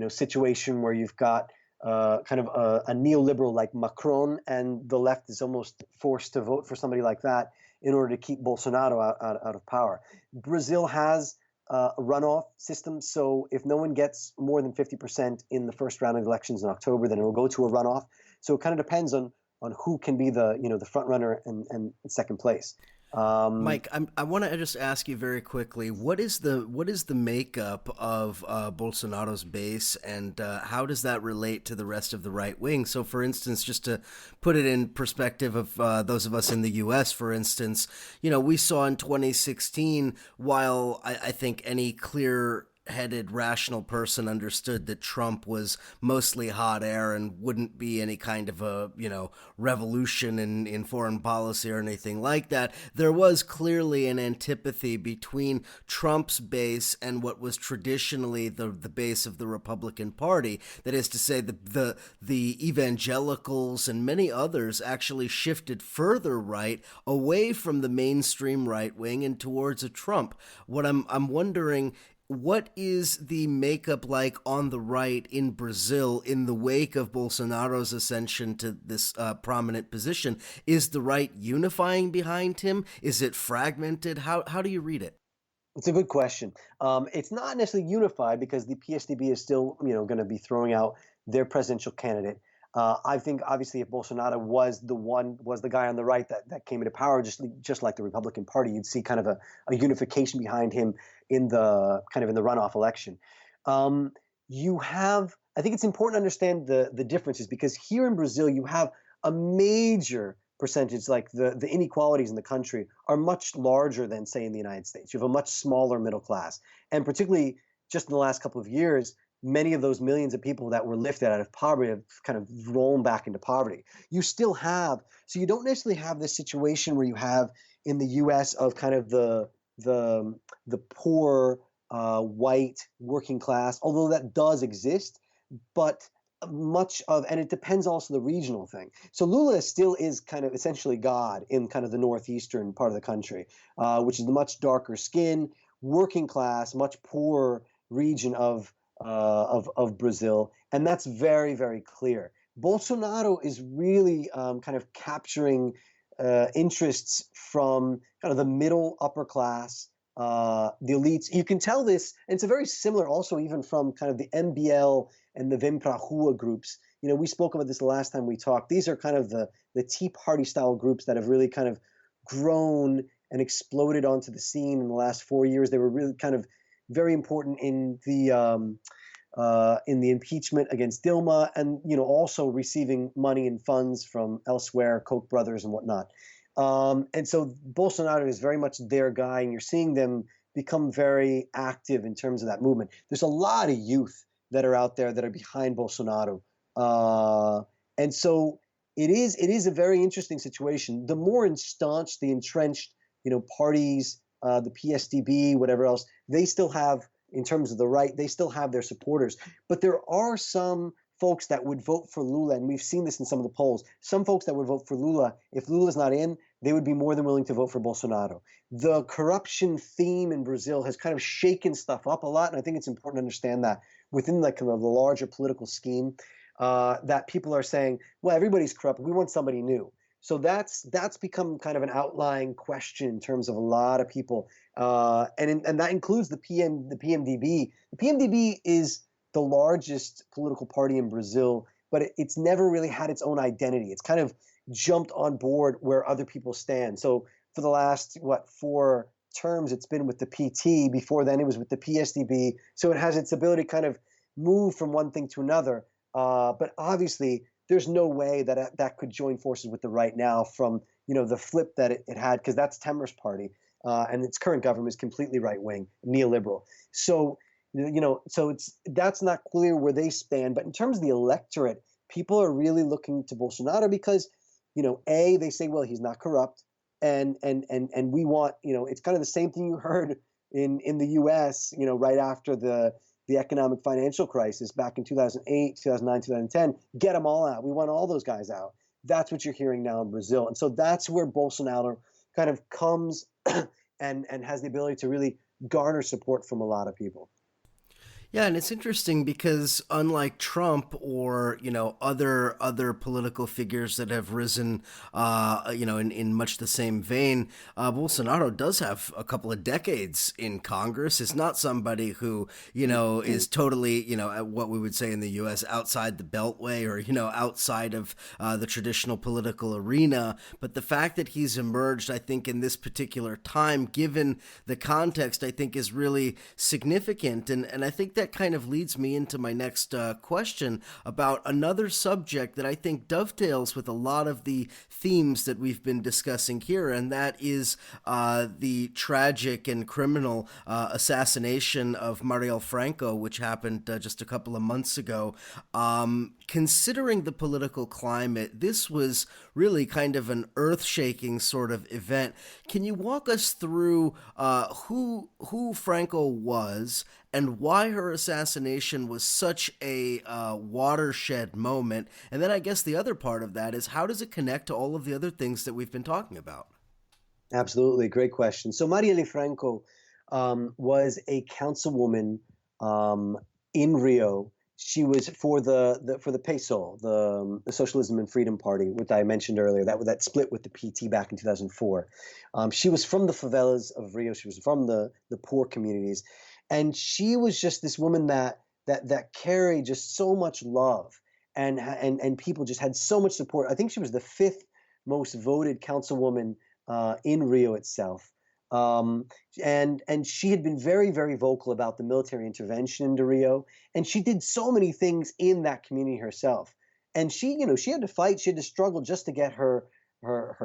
situation where you've got kind of a neoliberal like Macron, and the left is almost forced to vote for somebody like that in order to keep Bolsonaro out of power. Brazil has a runoff system. So if no one gets more than 50% in the first round of elections in October, then it will go to a runoff. So it kind of depends on who can be the front runner and second place. Mike, I want to just ask you very quickly, what is the makeup of Bolsonaro's base, and how does that relate to the rest of the right wing? So, for instance, just to put it in perspective of those of us in the U.S., for instance, we saw in 2016, while I think any clear-headed, rational person understood that Trump was mostly hot air and wouldn't be any kind of a, revolution in foreign policy or anything like that, there was clearly an antipathy between Trump's base and what was traditionally the base of the Republican Party. That is to say, the evangelicals and many others actually shifted further right, away from the mainstream right wing and towards a Trump. What I'm wondering, what is the makeup like on the right in Brazil in the wake of Bolsonaro's ascension to this prominent position? Is the right unifying behind him? Is it fragmented? How do you read it? It's a good question. It's not necessarily unified because the PSDB is still, going to be throwing out their presidential candidate. I think obviously if Bolsonaro was the guy on the right that came into power, just like the Republican Party, you'd see kind of a unification behind him in the runoff election. I think it's important to understand the differences, because here in Brazil you have a major percentage, like the inequalities in the country are much larger than, say, in the United States. You have a much smaller middle class, and particularly just in the last couple of years, many of those millions of people that were lifted out of poverty have kind of rolled back into poverty. So you don't necessarily have this situation where you have in the U.S. of kind of the poor white working class, although that does exist, but and it depends also the regional thing. So Lula still is kind of essentially God in kind of the northeastern part of the country, which is the much darker skin, working class, much poorer region of Brazil, and that's very, very clear. Bolsonaro is really kind of capturing interests from kind of the middle upper class, the elites. You can tell this, and it's a very similar also even from kind of the MBL and the Vem Pra Rua groups. We spoke about this the last time we talked. These are kind of the Tea Party style groups that have really kind of grown and exploded onto the scene in the last 4 years. They were really kind of very important in the impeachment against Dilma, and also receiving money and funds from elsewhere, Koch brothers and whatnot. And so Bolsonaro is very much their guy, and you're seeing them become very active in terms of that movement. There's a lot of youth that are out there that are behind Bolsonaro, and so it is a very interesting situation. The more staunch, the entrenched, parties, the PSDB, whatever else, they still have, in terms of the right, they still have their supporters. But there are some folks that would vote for Lula, and we've seen this in some of the polls. Some folks that would vote for Lula, if Lula's not in, they would be more than willing to vote for Bolsonaro. The corruption theme in Brazil has kind of shaken stuff up a lot, and I think it's important to understand that within the kind of the larger political scheme, that people are saying, well, everybody's corrupt, we want somebody new. So that's become kind of an outlying question in terms of a lot of people, and that includes the PMDB. The PMDB is the largest political party in Brazil, but it's never really had its own identity. It's kind of jumped on board where other people stand. So for the last 4 terms, it's been with the PT. Before then, it was with the PSDB. So it has its ability to kind of move from one thing to another. But obviously, there's no way that could join forces with the right now from the flip that it had, because that's Temer's party, and its current government is completely right wing, neoliberal. So that's not clear where they stand. But in terms of the electorate, people are really looking to Bolsonaro because they say, well, he's not corrupt, and we want it's kind of the same thing you heard in the U.S. right after the economic financial crisis back in 2008, 2009, 2010, get them all out. We want all those guys out. That's what you're hearing now in Brazil. And so that's where Bolsonaro kind of comes and has the ability to really garner support from a lot of people. Yeah, and it's interesting because unlike Trump or other political figures that have risen, in much the same vein, Bolsonaro does have a couple of decades in Congress. It's not somebody who is totally what we would say in the U.S. outside the Beltway or outside of the traditional political arena. But the fact that he's emerged, I think, in this particular time, given the context, I think is really significant, and I think that kind of leads me into my next question about another subject that I think dovetails with a lot of the themes that we've been discussing here, and that is the tragic and criminal assassination of Marielle Franco, which happened just a couple of months ago. Considering the political climate, this was really kind of an earth-shaking sort of event. Can you walk us through who Franco was and why her assassination was such a watershed moment? And then I guess the other part of that is, how does it connect to all of the other things that we've been talking about? Absolutely, great question. So Marielle Franco was a councilwoman in Rio. She was for the PSOL, the Socialism and Freedom Party, which I mentioned earlier, that split with the PT back in 2004. She was from the favelas of Rio. She was from the poor communities, and she was just this woman that carried just so much love, and people just had so much support. I think she was the fifth most voted councilwoman in Rio itself. And she had been very, very vocal about the military intervention into Rio, and she did so many things in that community herself. And she had to fight, she had to struggle just to get her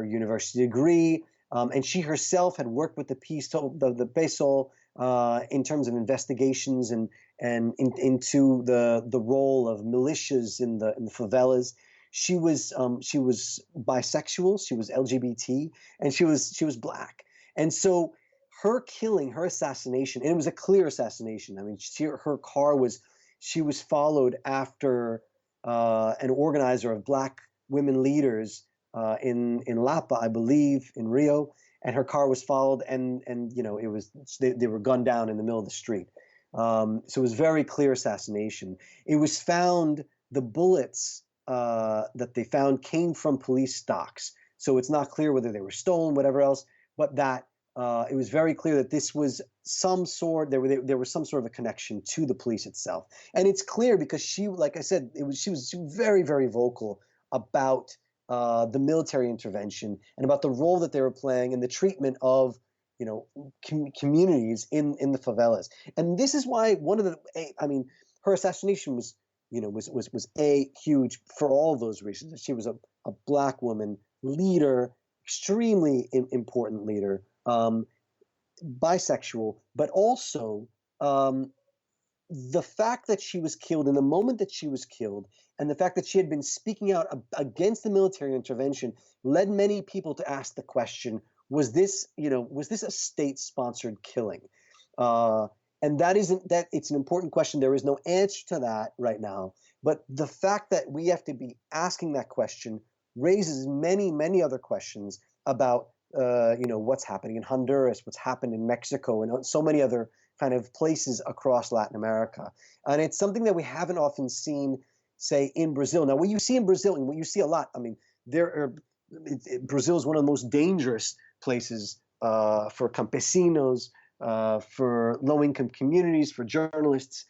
university degree. And she herself had worked with the PSOL in terms of investigations and into the role of militias in the favelas. She was bisexual, she was LGBT, and she was Black. And so her killing, her assassination, and it was a clear assassination. I mean, she was followed after an organizer of Black women leaders in Lapa, I believe, in Rio, and her car was followed, and they were gunned down in the middle of the street. So it was very clear assassination. It was found, the bullets that they found came from police stocks. So it's not clear whether they were stolen, whatever else, but that it was very clear that this was there was some sort of a connection to the police itself. And it's clear because she, like I said, she was very, very vocal about the military intervention and about the role that they were playing in the treatment of communities in the favelas. And this is why her assassination was huge for all those reasons. She was a Black woman leader, extremely important leader, bisexual, but also the fact that she was killed, in the moment that she was killed, and the fact that she had been speaking out against the military intervention led many people to ask the question, was this a state-sponsored killing? And it's an important question. There is no answer to that right now. But the fact that we have to be asking that question raises many, many other questions about what's happening in Honduras, what's happened in Mexico, and so many other kind of places across Latin America. And it's something that we haven't often seen, say, in Brazil. Now, what you see in Brazil, and what you see a lot, Brazil is one of the most dangerous places for campesinos, for low-income communities, for journalists.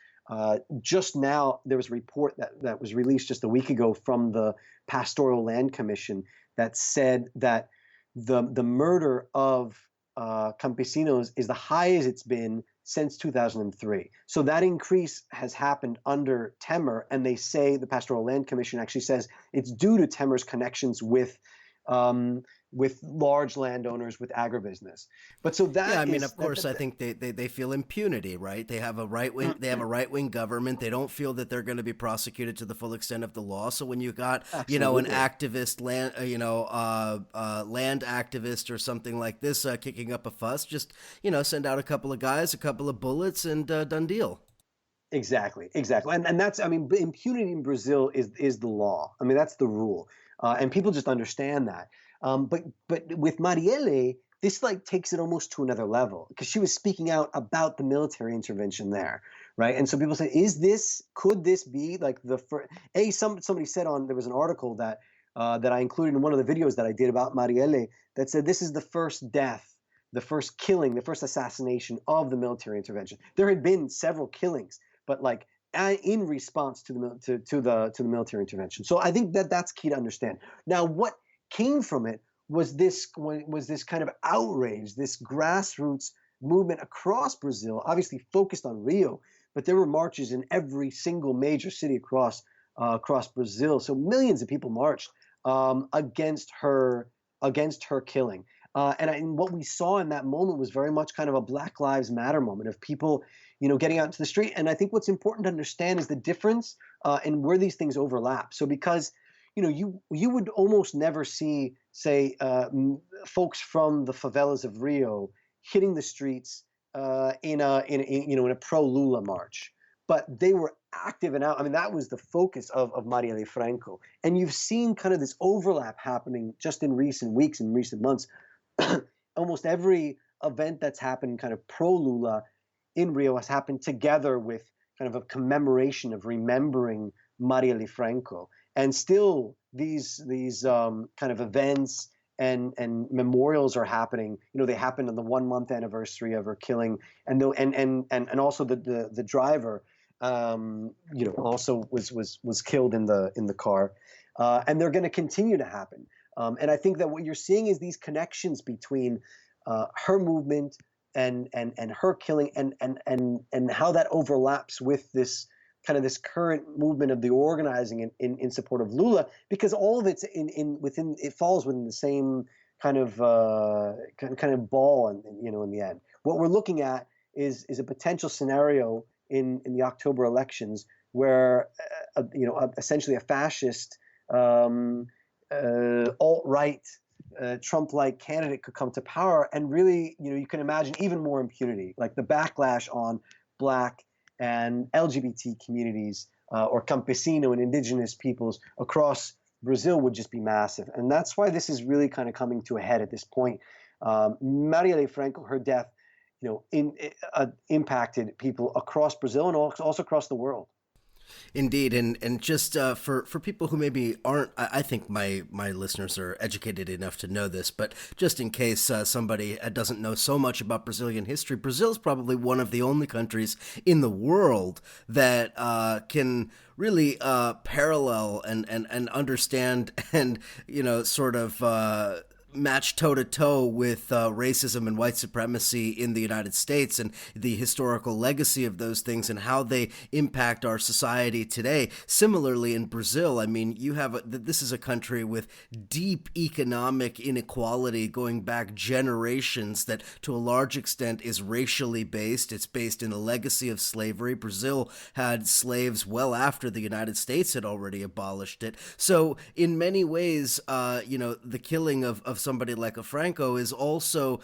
Just now, there was a report that was released just a week ago from the Pastoral Land Commission that said that the murder of campesinos is the highest it's been since 2003. So that increase has happened under Temer, and they say, the Pastoral Land Commission actually says, it's due to Temer's connections with large landowners, with agribusiness. But so that, yeah, I mean, of course, I think they feel impunity, right? They have a right wing government. They don't feel that they're going to be prosecuted to the full extent of the law. So when you got an activist land activist or something like this kicking up a fuss, just send out a couple of guys, a couple of bullets, and done deal. Exactly, and that's, impunity in Brazil is the law. I mean, that's the rule, and people just understand that. But with Marielle, this takes it almost to another level, because she was speaking out about the military intervention there, right? And so people say, could this be like the first? Somebody said there was an article that that I included in one of the videos that I did about Marielle that said this is the first death, the first killing, the first assassination of the military intervention. There had been several killings, but like in response to the military intervention. So I think that that's key to understand. Now, what came from it was this kind of outrage, this grassroots movement across Brazil, obviously focused on Rio, but there were marches in every single major city across Brazil. So millions of people marched against her killing. And what we saw in that moment was very much kind of a Black Lives Matter moment of people, getting out into the street. And I think what's important to understand is the difference in where these things overlap. So because you would almost never see, say, folks from the favelas of Rio hitting the streets in a pro Lula march, but they were active and out. I mean, that was the focus of Marielle Franco. And you've seen kind of this overlap happening just in recent weeks and recent months. Almost every event that's happened kind of pro Lula in Rio has happened together with kind of a commemoration of remembering Marielle Franco. And still these kind of events and memorials are happening. They happened on the 1 month anniversary of her killing, and also the driver also was killed in the car, and they're going to continue to happen. And I think that what you're seeing is these connections between her movement and her killing, and how that overlaps with this current movement of the organizing in support of Lula, because all of it's it falls within the same kind of ball, in the end. What we're looking at is a potential scenario in the October elections where essentially a fascist alt-right Trump-like candidate could come to power, and really you can imagine even more impunity, like the backlash on Black and LGBT communities or campesino and indigenous peoples across Brazil would just be massive. And that's why this is really kind of coming to a head at this point. Marielle Franco, her death, impacted people across Brazil and also across the world. Indeed, and just for people who maybe aren't, I think my listeners are educated enough to know this, but just in case somebody doesn't know so much about Brazilian history, Brazil is probably one of the only countries in the world that can really parallel and understand and sort of match toe-to-toe with racism and white supremacy in the United States, and the historical legacy of those things and how they impact our society today. Similarly, in Brazil, I mean, this is a country with deep economic inequality going back generations that to a large extent is racially based. It's based in a legacy of slavery. Brazil had slaves well after the United States had already abolished it. So in many ways, the killing of somebody like a Franco is also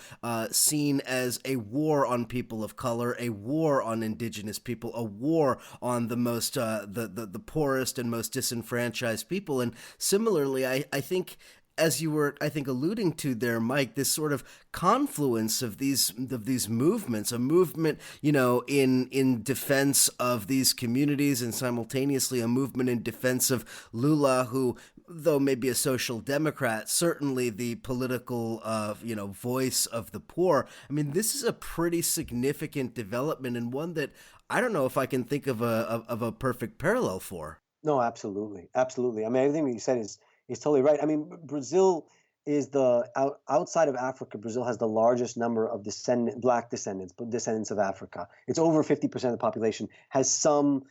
seen as a war on people of color, a war on indigenous people, a war on the most the poorest and most disenfranchised people. And similarly, I think, as you were, I think, alluding to there, Mike, this sort of confluence of these movements, a movement, in defense of these communities, and simultaneously a movement in defense of Lula, who, though maybe a social democrat, certainly the political, voice of the poor. I mean, this is a pretty significant development, and one that I don't know if I can think of a perfect parallel for. No, absolutely. Absolutely. I mean, everything that you said is totally right. I mean, Brazil is outside of Africa, Brazil has the largest number of Black descendants of Africa. It's over 50% of the population has some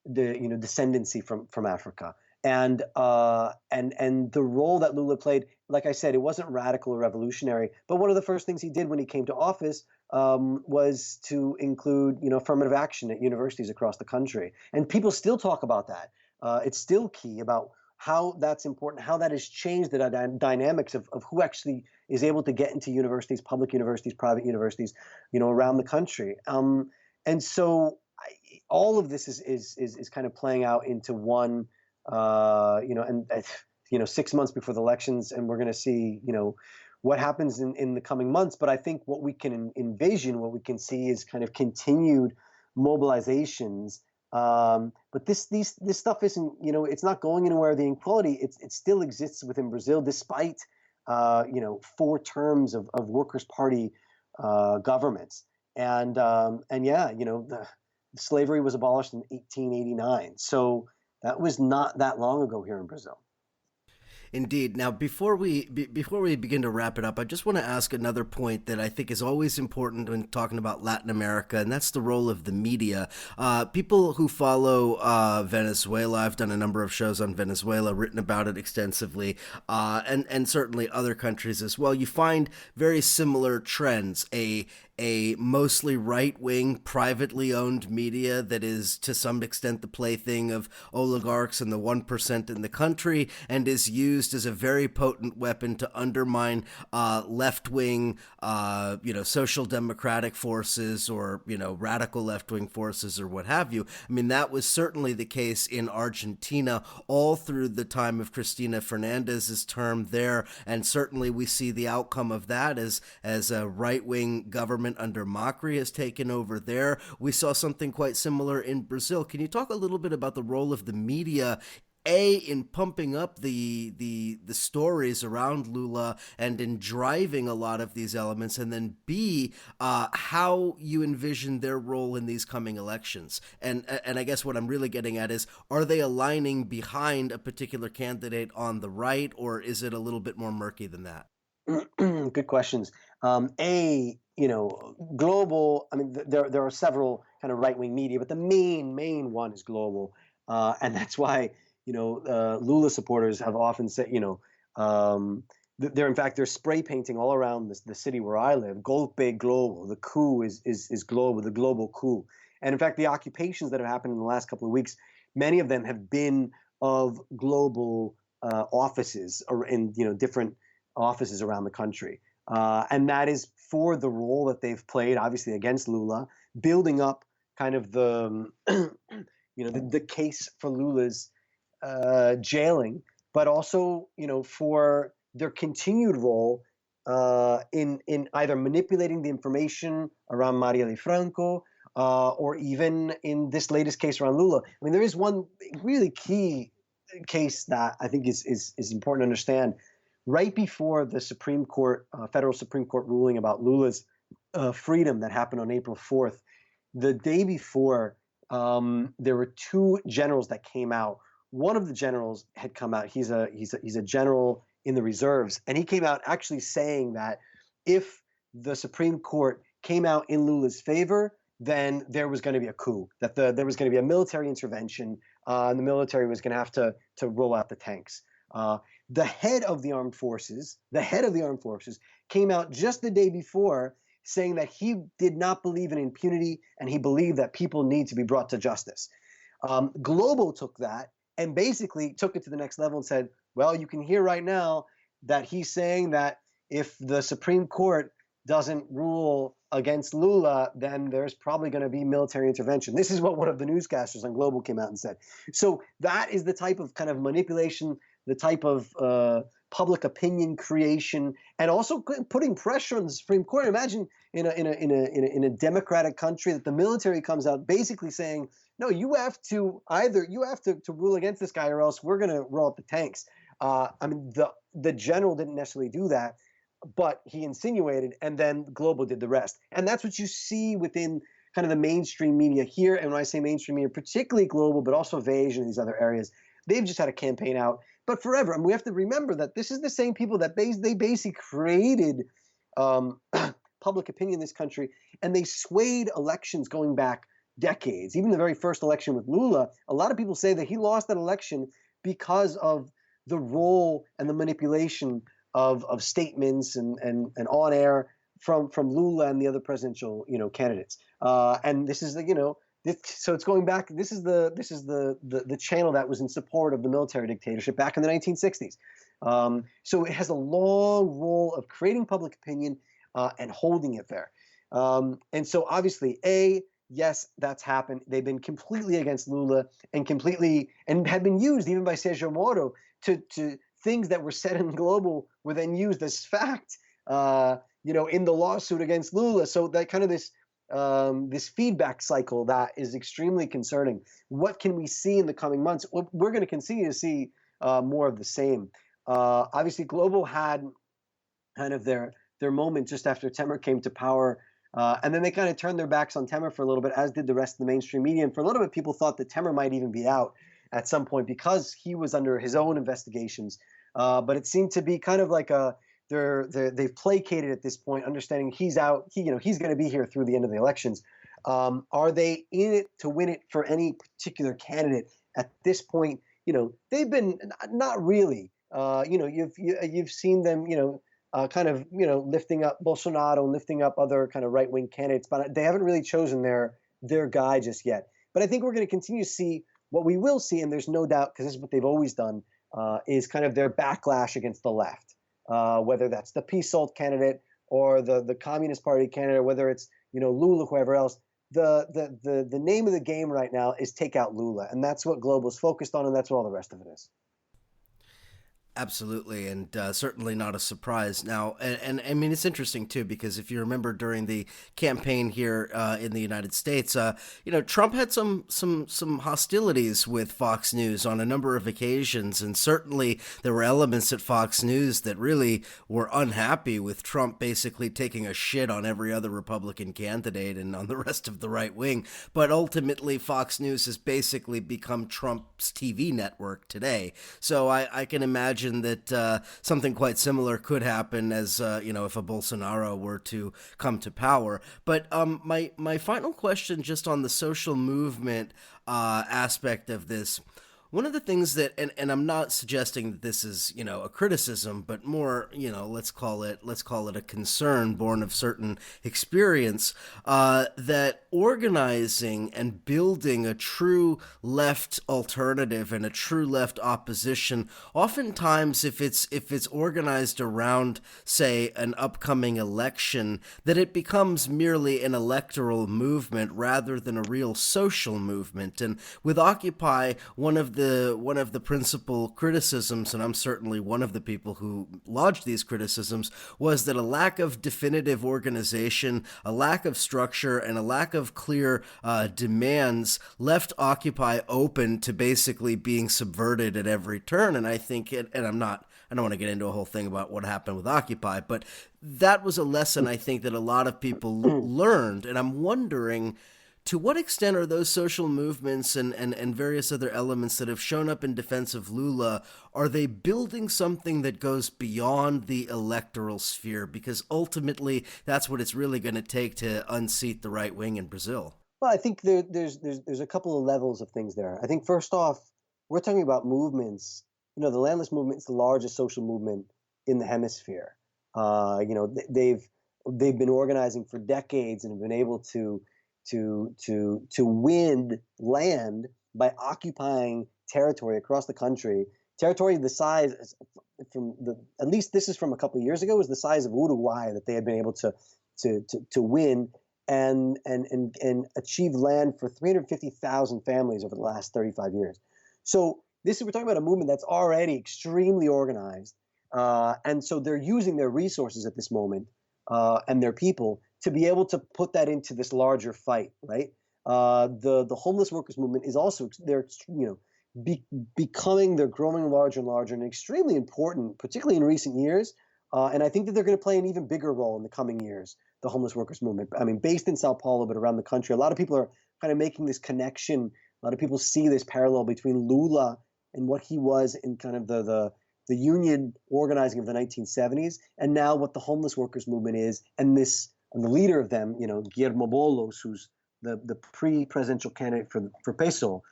descendancy from Africa. And the role that Lula played, like I said, it wasn't radical or revolutionary, but one of the first things he did when he came to office was to include, affirmative action at universities across the country. And people still talk about that. It's still key about how that's important, how that has changed the dynamics of who actually is able to get into universities, public universities, private universities, around the country. And so all of this is kind of playing out into one, 6 months before the elections, and we're going to see, what happens in the coming months. But I think what we can envision, what we can see is kind of continued mobilizations. But this stuff isn't, it's not going anywhere. The inequality, it still exists within Brazil, despite 4 terms of Workers' Party governments. And yeah, the slavery was abolished in 1889. So that was not that long ago here in Brazil. Indeed. Now, before we begin to wrap it up, I just want to ask another point that I think is always important when talking about Latin America, and that's the role of the media. People who follow Venezuela, I've done a number of shows on Venezuela, written about it extensively, and certainly other countries as well. You find very similar trends. A mostly right-wing, privately owned media that is to some extent the plaything of oligarchs and the 1% in the country, and is used as a very potent weapon to undermine left-wing, social democratic forces, or, radical left-wing forces, or what have you. I mean, that was certainly the case in Argentina all through the time of Cristina Fernandez's term there, and certainly we see the outcome of that as a right-wing government under Macri has taken over there. We saw something quite similar in Brazil. Can you talk a little bit about the role of the media, A, in pumping up the stories around Lula and in driving a lot of these elements, and then B, how you envision their role in these coming elections? And I guess what I'm really getting at is, are they aligning behind a particular candidate on the right, or is it a little bit more murky than that? Good questions. Global. I mean, there are several kind of right-wing media, but the main one is global, and that's why Lula supporters have often said, they're spray painting all around the city where I live. Golpe global. The coup is global. The global coup. And in fact, the occupations that have happened in the last couple of weeks, many of them have been of global offices, or in different offices around the country. And that is for the role that they've played, obviously, against Lula, building up kind of the case for Lula's jailing, but also, for their continued role in either manipulating the information around Marielle Franco, or even in this latest case around Lula. I mean, there is one really key case that I think is important to understand. Right before the Supreme Court, federal Supreme Court ruling about Lula's freedom that happened on April 4th, the day before, there were 2 generals that came out. One of the generals had come out. He's a general in the reserves, and he came out actually saying that if the Supreme Court came out in Lula's favor, then there was going to be a coup, that there was going to be a military intervention, and the military was going to have to roll out the tanks. The head of the armed forces came out just the day before saying that he did not believe in impunity, and he believed that people need to be brought to justice. Globo took that and basically took it to the next level and said, well, you can hear right now that he's saying that if the Supreme Court doesn't rule against Lula, then there's probably going to be military intervention. This is what one of the newscasters on Global came out and said. So that is the type of kind of manipulation, the type of public opinion creation, and also putting pressure on the Supreme Court. Imagine in a democratic country that the military comes out basically saying, no, you have to rule against this guy, or else we're going to roll up the tanks. I mean, the general didn't necessarily do that, but he insinuated, and then Global did the rest. And that's what you see within kind of the mainstream media here. And when I say mainstream media, particularly Global, but also Vage and these other areas, they've just had a campaign out, but forever. And we have to remember that this is the same people that they basically created public opinion in this country, and they swayed elections going back decades. Even the very first election with Lula, a lot of people say that he lost that election because of the role and the manipulation of statements and on air from Lula and the other presidential candidates. And this is so it's going back. This is the channel that was in support of the military dictatorship back in the 1960s. So it has a long role of creating public opinion and holding it there. And so obviously, yes, that's happened. They've been completely against Lula and had been used even by Sergio Moro to things that were said in Global were then used as fact, in the lawsuit against Lula. So that kind of this this feedback cycle that is extremely concerning. What can we see in the coming months? We're going to continue to see more of the same. Obviously, Global had kind of their moment just after Temer came to power. And then they kind of turned their backs on Temer for a little bit, as did the rest of the mainstream media. And for a little bit, people thought that Temer might even be out at some point because he was under his own investigations. But it seemed to be kind of like they've placated at this point, understanding he's out. He's going to be here through the end of the elections. Are they in it to win it for any particular candidate at this point? They've been not really. You've seen them. Kind of lifting up Bolsonaro, lifting up other kind of right-wing candidates, but they haven't really chosen their guy just yet. But I think we're going to continue to see what we will see, and there's no doubt, because this is what they've always done, is kind of their backlash against the left, whether that's the PSOL candidate or the Communist Party candidate, whether it's Lula, whoever else. The name of the game right now is take out Lula, and that's what Global's focused on, and that's what all the rest of it is. Absolutely, and certainly not a surprise. Now, and I mean, it's interesting too, because if you remember during the campaign here in the United States, Trump had some hostilities with Fox News on a number of occasions, and certainly there were elements at Fox News that really were unhappy with Trump basically taking a shit on every other Republican candidate and on the rest of the right wing. But ultimately, Fox News has basically become Trump's TV network today. So I can imagine that something quite similar could happen as, if a Bolsonaro were to come to power. But my final question just on the social movement aspect of this. One of the things that, and I'm not suggesting that this is, a criticism, but more, let's call it a concern born of certain experience, that organizing and building a true left alternative and a true left opposition, oftentimes if it's organized around, say, an upcoming election, that it becomes merely an electoral movement rather than a real social movement. And with Occupy, one of the principal criticisms, and I'm certainly one of the people who lodged these criticisms, was that a lack of definitive organization, a lack of structure, and a lack of clear demands left Occupy open to basically being subverted at every turn. And I think, I don't want to get into a whole thing about what happened with Occupy, but that was a lesson I think that a lot of people learned. And I'm wondering, to what extent are those social movements and various other elements that have shown up in defense of Lula, are they building something that goes beyond the electoral sphere? Because ultimately, that's what it's really going to take to unseat the right wing in Brazil. Well, I think there's a couple of levels of things there. I think first off, we're talking about movements. The landless movement is the largest social movement in the hemisphere. They've been organizing for decades and have been able to win land by occupying territory across the country. Territory the size, at least this is from a couple of years ago, was the size of Uruguay that they had been able to win and achieve land for 350,000 families over the last 35 years. So we're talking about a movement that's already extremely organized, and so they're using their resources at this moment and their people to be able to put that into this larger fight, right? The homeless workers movement is also they're growing larger and larger and extremely important, particularly in recent years. And I think that they're going to play an even bigger role in the coming years. The homeless workers movement. I mean, based in Sao Paulo, but around the country, a lot of people are kind of making this connection. A lot of people see this parallel between Lula and what he was in kind of the union organizing of the 1970s, and now what the homeless workers movement is, and the leader of them, Guillermo Boulos, who's the pre-presidential candidate for PSOL,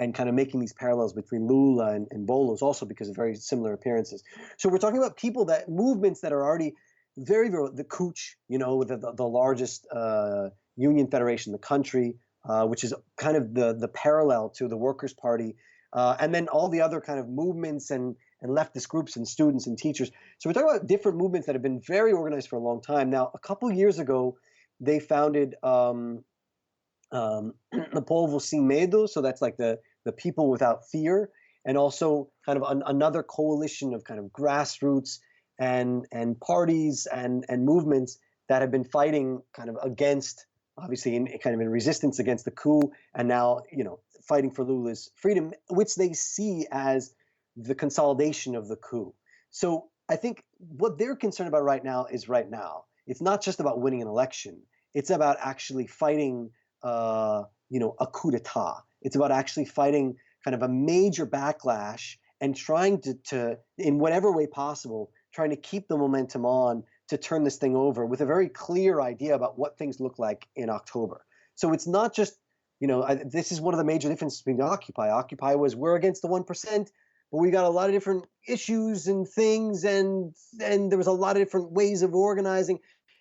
and kind of making these parallels between Lula and Boulos, also because of very similar appearances. So we're talking about movements that are already very, very, the CUT, the largest union federation in the country, which is kind of the parallel to the Workers' Party, and then all the other kind of movements and leftist groups and students and teachers. So we're talking about different movements that have been very organized for a long time. Now, a couple of years ago, they founded the Povo Sem Medo, so that's like the people without fear, and also kind of another coalition of kind of grassroots and parties and movements that have been fighting kind of against obviously kind of in resistance against the coup, and now, fighting for Lula's freedom, which they see as the consolidation of the coup. So I think what they're concerned about right now is right now. It's not just about winning an election. It's about actually fighting, a coup d'état. It's about actually fighting kind of a major backlash and trying to, in whatever way possible, trying to keep the momentum on to turn this thing over with a very clear idea about what things look like in October. So it's not just, this is one of the major differences between Occupy. Occupy was we're against the 1%, but we got a lot of different issues and things, and there was a lot of different ways of organizing.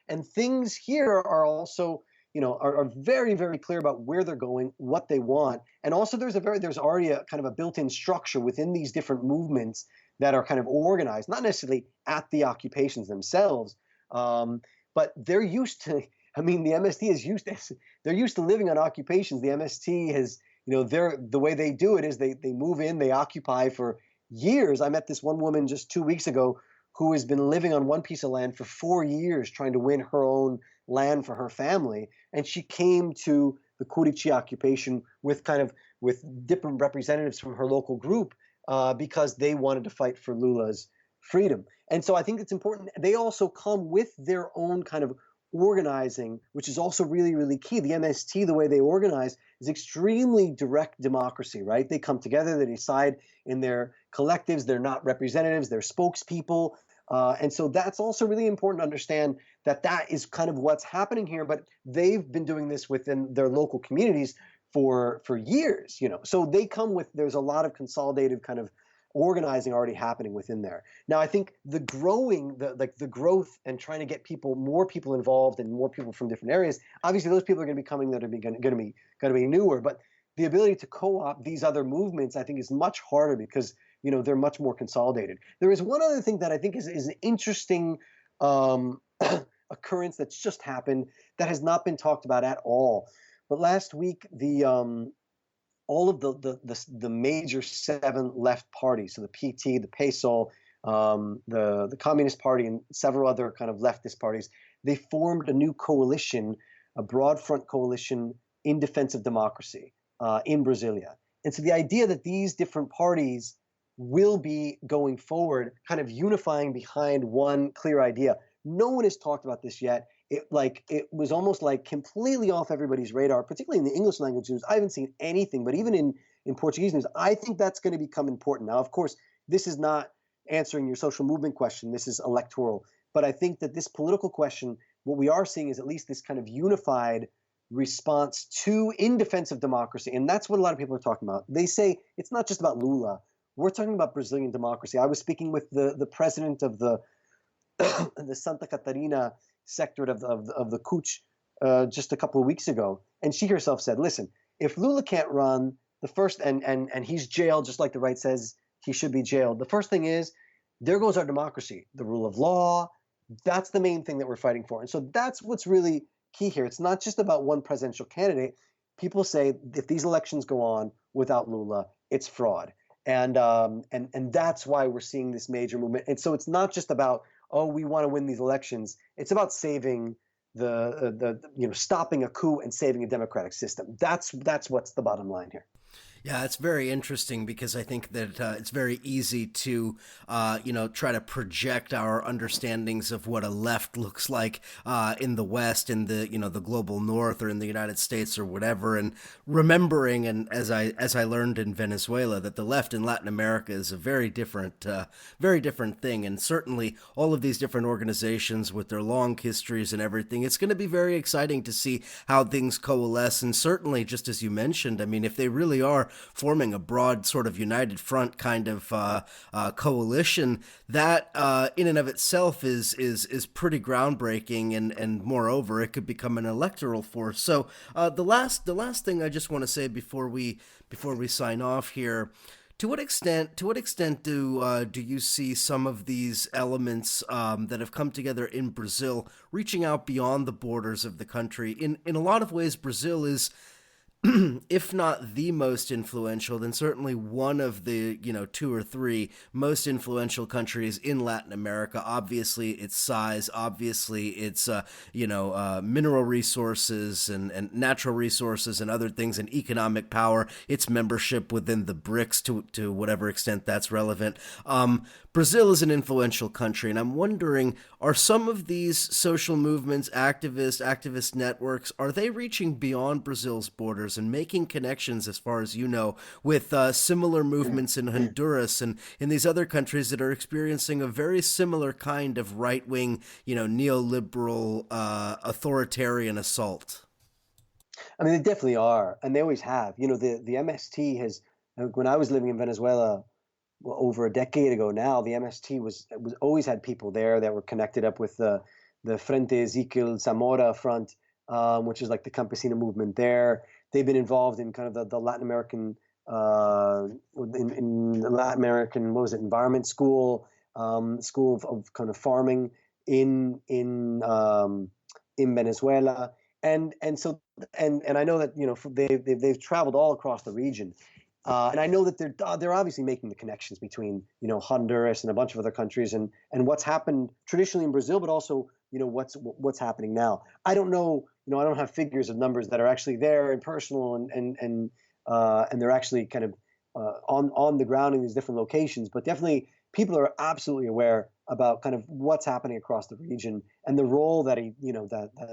And things here are also, are very, very clear about where they're going, what they want. And also there's already a kind of a built-in structure within these different movements that are kind of organized, not necessarily at the occupations themselves, but they're used to, the MST they're used to living on occupations. The MST has, the way they do it is they move in, they occupy for years. I met this one woman just 2 weeks ago who has been living on one piece of land for 4 years trying to win her own land for her family. And she came to the Kurichi occupation with different representatives from her local group because they wanted to fight for Lula's freedom. And so I think it's important. They also come with their own kind of organizing, which is also really, really key. The MST, the way they organize, is extremely direct democracy, right? They come together, they decide in their collectives, they're not representatives, they're spokespeople. And so that's also really important to understand that is kind of what's happening here. But they've been doing this within their local communities for years, So they come with, there's a lot of consolidated kind of organizing already happening within there. Now, I think the growth and trying to get more people involved and more people from different areas, obviously those people are going to be coming that are going to be newer, but the ability to co-opt these other movements, I think, is much harder because, they're much more consolidated. There is one other thing that I think is an interesting occurrence that's just happened that has not been talked about at all. But last week, all of the major 7 left parties, so the PT, the PSOL, the Communist Party, and several other kind of leftist parties, they formed a new coalition, a broad front coalition in defense of democracy in Brasilia. And so the idea that these different parties will be going forward, kind of unifying behind one clear idea. No one has talked about this yet. It was almost like completely off everybody's radar, particularly in the English language news. I haven't seen anything, but even in Portuguese news, I think that's going to become important. Now, of course, this is not answering your social movement question. This is electoral. But I think that this political question, what we are seeing is at least this kind of unified response in defense of democracy. And that's what a lot of people are talking about. They say it's not just about Lula. We're talking about Brazilian democracy. I was speaking with the president of the Santa Catarina sector of the CUT just a couple of weeks ago, and she herself said, listen, if Lula can't run, the first and he's jailed just like the right says he should be jailed, the first thing is there goes our democracy, the rule of law. That's the main thing that we're fighting for. And so that's what's really key here. It's not just about one presidential candidate. People say if these elections go on without Lula, it's fraud. And that's why we're seeing this major movement. And so it's not just about, oh, we want to win these elections. It's about saving stopping a coup and saving a democratic system. That's what's the bottom line here. Yeah, it's very interesting because I think that it's very easy to, try to project our understandings of what a left looks like in the West, in the global North, or in the United States, or whatever. And remembering, and as I learned in Venezuela, that the left in Latin America is a very different thing. And certainly all of these different organizations with their long histories and everything, it's going to be very exciting to see how things coalesce. And certainly, just as you mentioned, I mean, if they really are forming a broad sort of united front kind of coalition, that in and of itself is pretty groundbreaking, and moreover, it could become an electoral force. So the last thing I just want to say before we sign off here. To what extent do you see some of these elements that have come together in Brazil reaching out beyond the borders of the country? In a lot of ways, Brazil is if not the most influential, then certainly one of the, two or three most influential countries in Latin America. Obviously, its size, obviously, its, mineral resources and natural resources and other things, and economic power, its membership within the BRICS to whatever extent that's relevant. Brazil is an influential country, and I'm wondering, are some of these social movements, activist networks, are they reaching beyond Brazil's borders and making connections, as far as you know, with similar movements in Honduras and in these other countries that are experiencing a very similar kind of right-wing, neoliberal, authoritarian assault? I mean, they definitely are, and they always have. The MST has. When I was living in Venezuela, well, over a decade ago now, the MST was always had people there that were connected up with the Frente Ezequiel Zamora Front, which is like the Campesino movement there. They've been involved in kind of the Latin American in the Latin American, what was it, environment school, school of kind of farming in Venezuela. And I know that they've traveled all across the region. And I know that they're obviously making the connections between Honduras and a bunch of other countries and what's happened traditionally in Brazil, but also what's happening now. I don't know, I don't have figures of numbers that are actually there and personal and they're actually kind of on the ground in these different locations. But definitely, people are absolutely aware about kind of what's happening across the region and the role that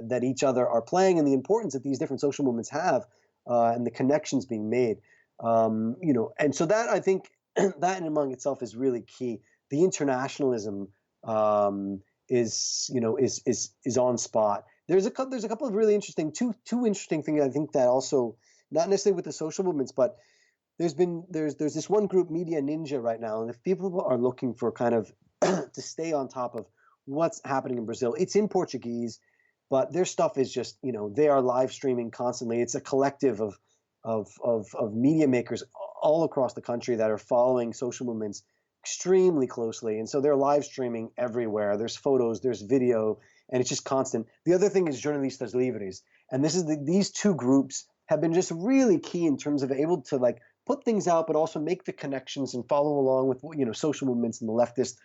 that each other are playing and the importance that these different social movements have and the connections being made. And so that, I think, that in among itself is really key. The internationalism is on spot. There's a couple of really interesting two interesting things, I think, that also, not necessarily with the social movements, but there's this one group, Media Ninja, right now, and if people are looking for kind of to stay on top of what's happening in Brazil, it's in Portuguese, but their stuff is just, they are live streaming constantly. It's a collective of media makers all across the country that are following social movements extremely closely. And so they're live streaming everywhere. There's photos, there's video, and it's just constant. The other thing is Jornalistas Livres. And these two groups have been just really key in terms of able to like put things out, but also make the connections and follow along with, social movements and the leftist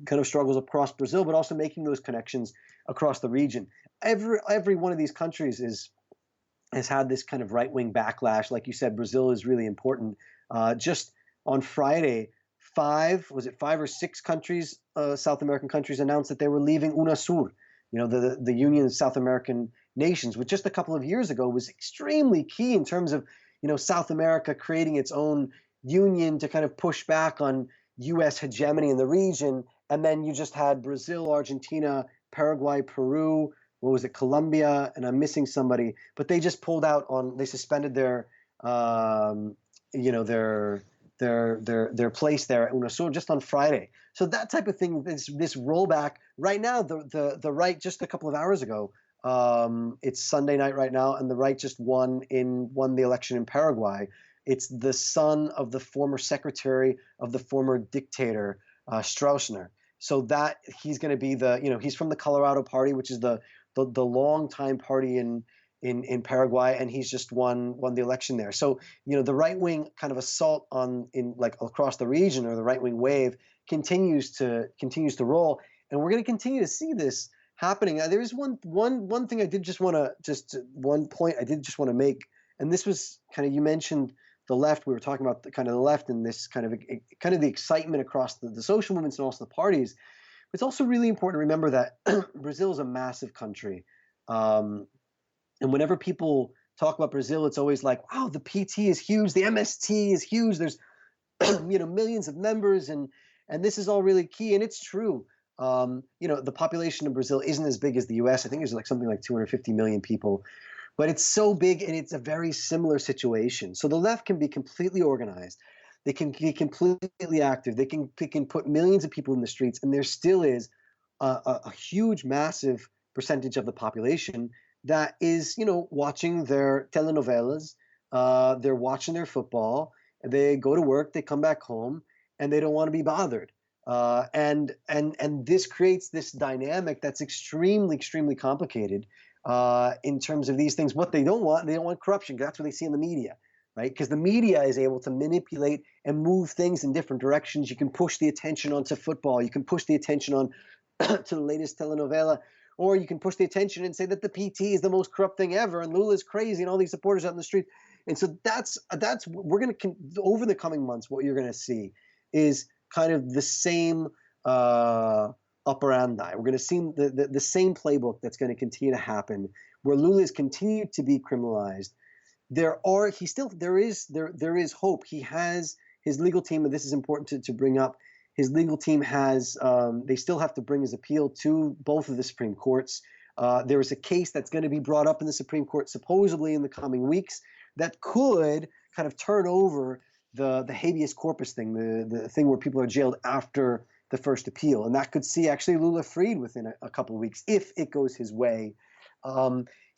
kind of struggles across Brazil, but also making those connections across the region. Every one of these countries has had this kind of right-wing backlash. Like you said, Brazil is really important. Just on Friday, five or six countries, South American countries, announced that they were leaving UNASUR, the Union of South American Nations, which just a couple of years ago was extremely key in terms of, South America creating its own union to kind of push back on U.S. hegemony in the region. And then you just had Brazil, Argentina, Paraguay, Peru, what was it, Colombia, and I'm missing somebody, but they just pulled out they suspended their place there at UNASUR just on Friday. So that type of thing, this rollback right now, the right just a couple of hours ago, it's Sunday night right now, and the right just won the election in Paraguay. It's the son of the former secretary of the former dictator, Stroessner. So that he's going to be he's from the Colorado Party, which is the longtime party in Paraguay, and he's just won the election there. So the right wing kind of assault across the region, or the right wing wave continues to roll, and we're going to continue to see this happening. There is one thing one point I did just want to make, and this was kind of, you mentioned the left. We were talking about the left and this kind of the excitement across the social movements and also the parties. It's also really important to remember that Brazil is a massive country. And whenever people talk about Brazil, it's always like, wow, the PT is huge, the MST is huge, there's millions of members, and this is all really key, and it's true. The population of Brazil isn't as big as the US. I think there's something like 250 million people, but it's so big, and it's a very similar situation. So the left can be completely organized. They can be completely active. They can put millions of people in the streets, and there still is a huge, massive percentage of the population that is, watching their telenovelas. They're watching their football. They go to work. They come back home, and they don't want to be bothered. And this creates this dynamic that's extremely, extremely complicated. in terms of these things. What they don't want corruption. That's what they see in the media, right? Because the media is able to manipulate and move things in different directions. You can push the attention onto football. You can push the attention on to the latest telenovela, or you can push the attention and say that the PT is the most corrupt thing ever, and Lula is crazy, and all these supporters out in the street. And so that's we're going to, over the coming months, what you're going to see is kind of the same operandi. We're going to see the same playbook that's going to continue to happen, where Lula is continued to be criminalized. There is hope. He has his legal team, and this is important to bring up. His legal team has, they still have to bring his appeal to both of the Supreme Courts. There is a case that's going to be brought up in the Supreme Court supposedly in the coming weeks that could kind of turn over the habeas corpus thing, the thing where people are jailed after the first appeal. And that could see actually Lula freed within a couple of weeks if it goes his way.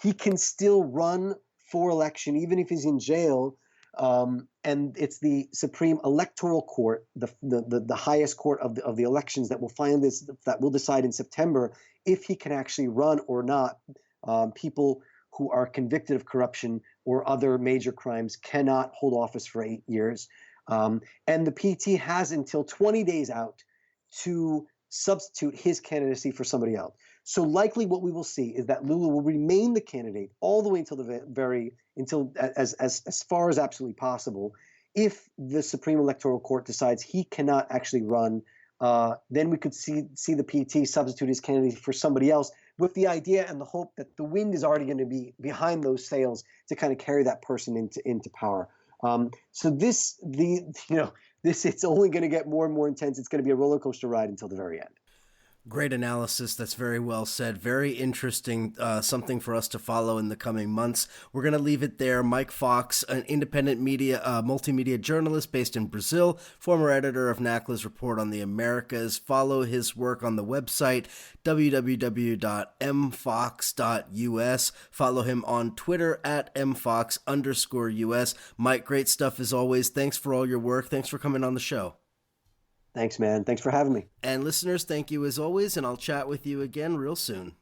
He can still run for election even if he's in jail. And it's the Supreme Electoral Court, the highest court of the elections, that will find this, that will decide in September if he can actually run or not. People who are convicted of corruption or other major crimes cannot hold office for 8 years. And the PT has until 20 days out to substitute his candidacy for somebody else. So likely what we will see is that Lula will remain the candidate all the way until as far as absolutely possible. If the Supreme Electoral Court decides he cannot actually run, then we could see the PT substitute his candidacy for somebody else, with the idea and the hope that the wind is already going to be behind those sails to kind of carry that person into power. So it's only going to get more and more intense. It's going to be a roller coaster ride until the very end. Great analysis. That's very well said. Very interesting. Something for us to follow in the coming months. We're going to leave it there. Mike Fox, an independent media, multimedia journalist based in Brazil, former editor of NACLA's Report on the Americas. Follow his work on the website, www.mfox.us. Follow him on Twitter at mfox_US. Mike, great stuff as always. Thanks for all your work. Thanks for coming on the show. Thanks, man. Thanks for having me. And listeners, thank you as always, and I'll chat with you again real soon.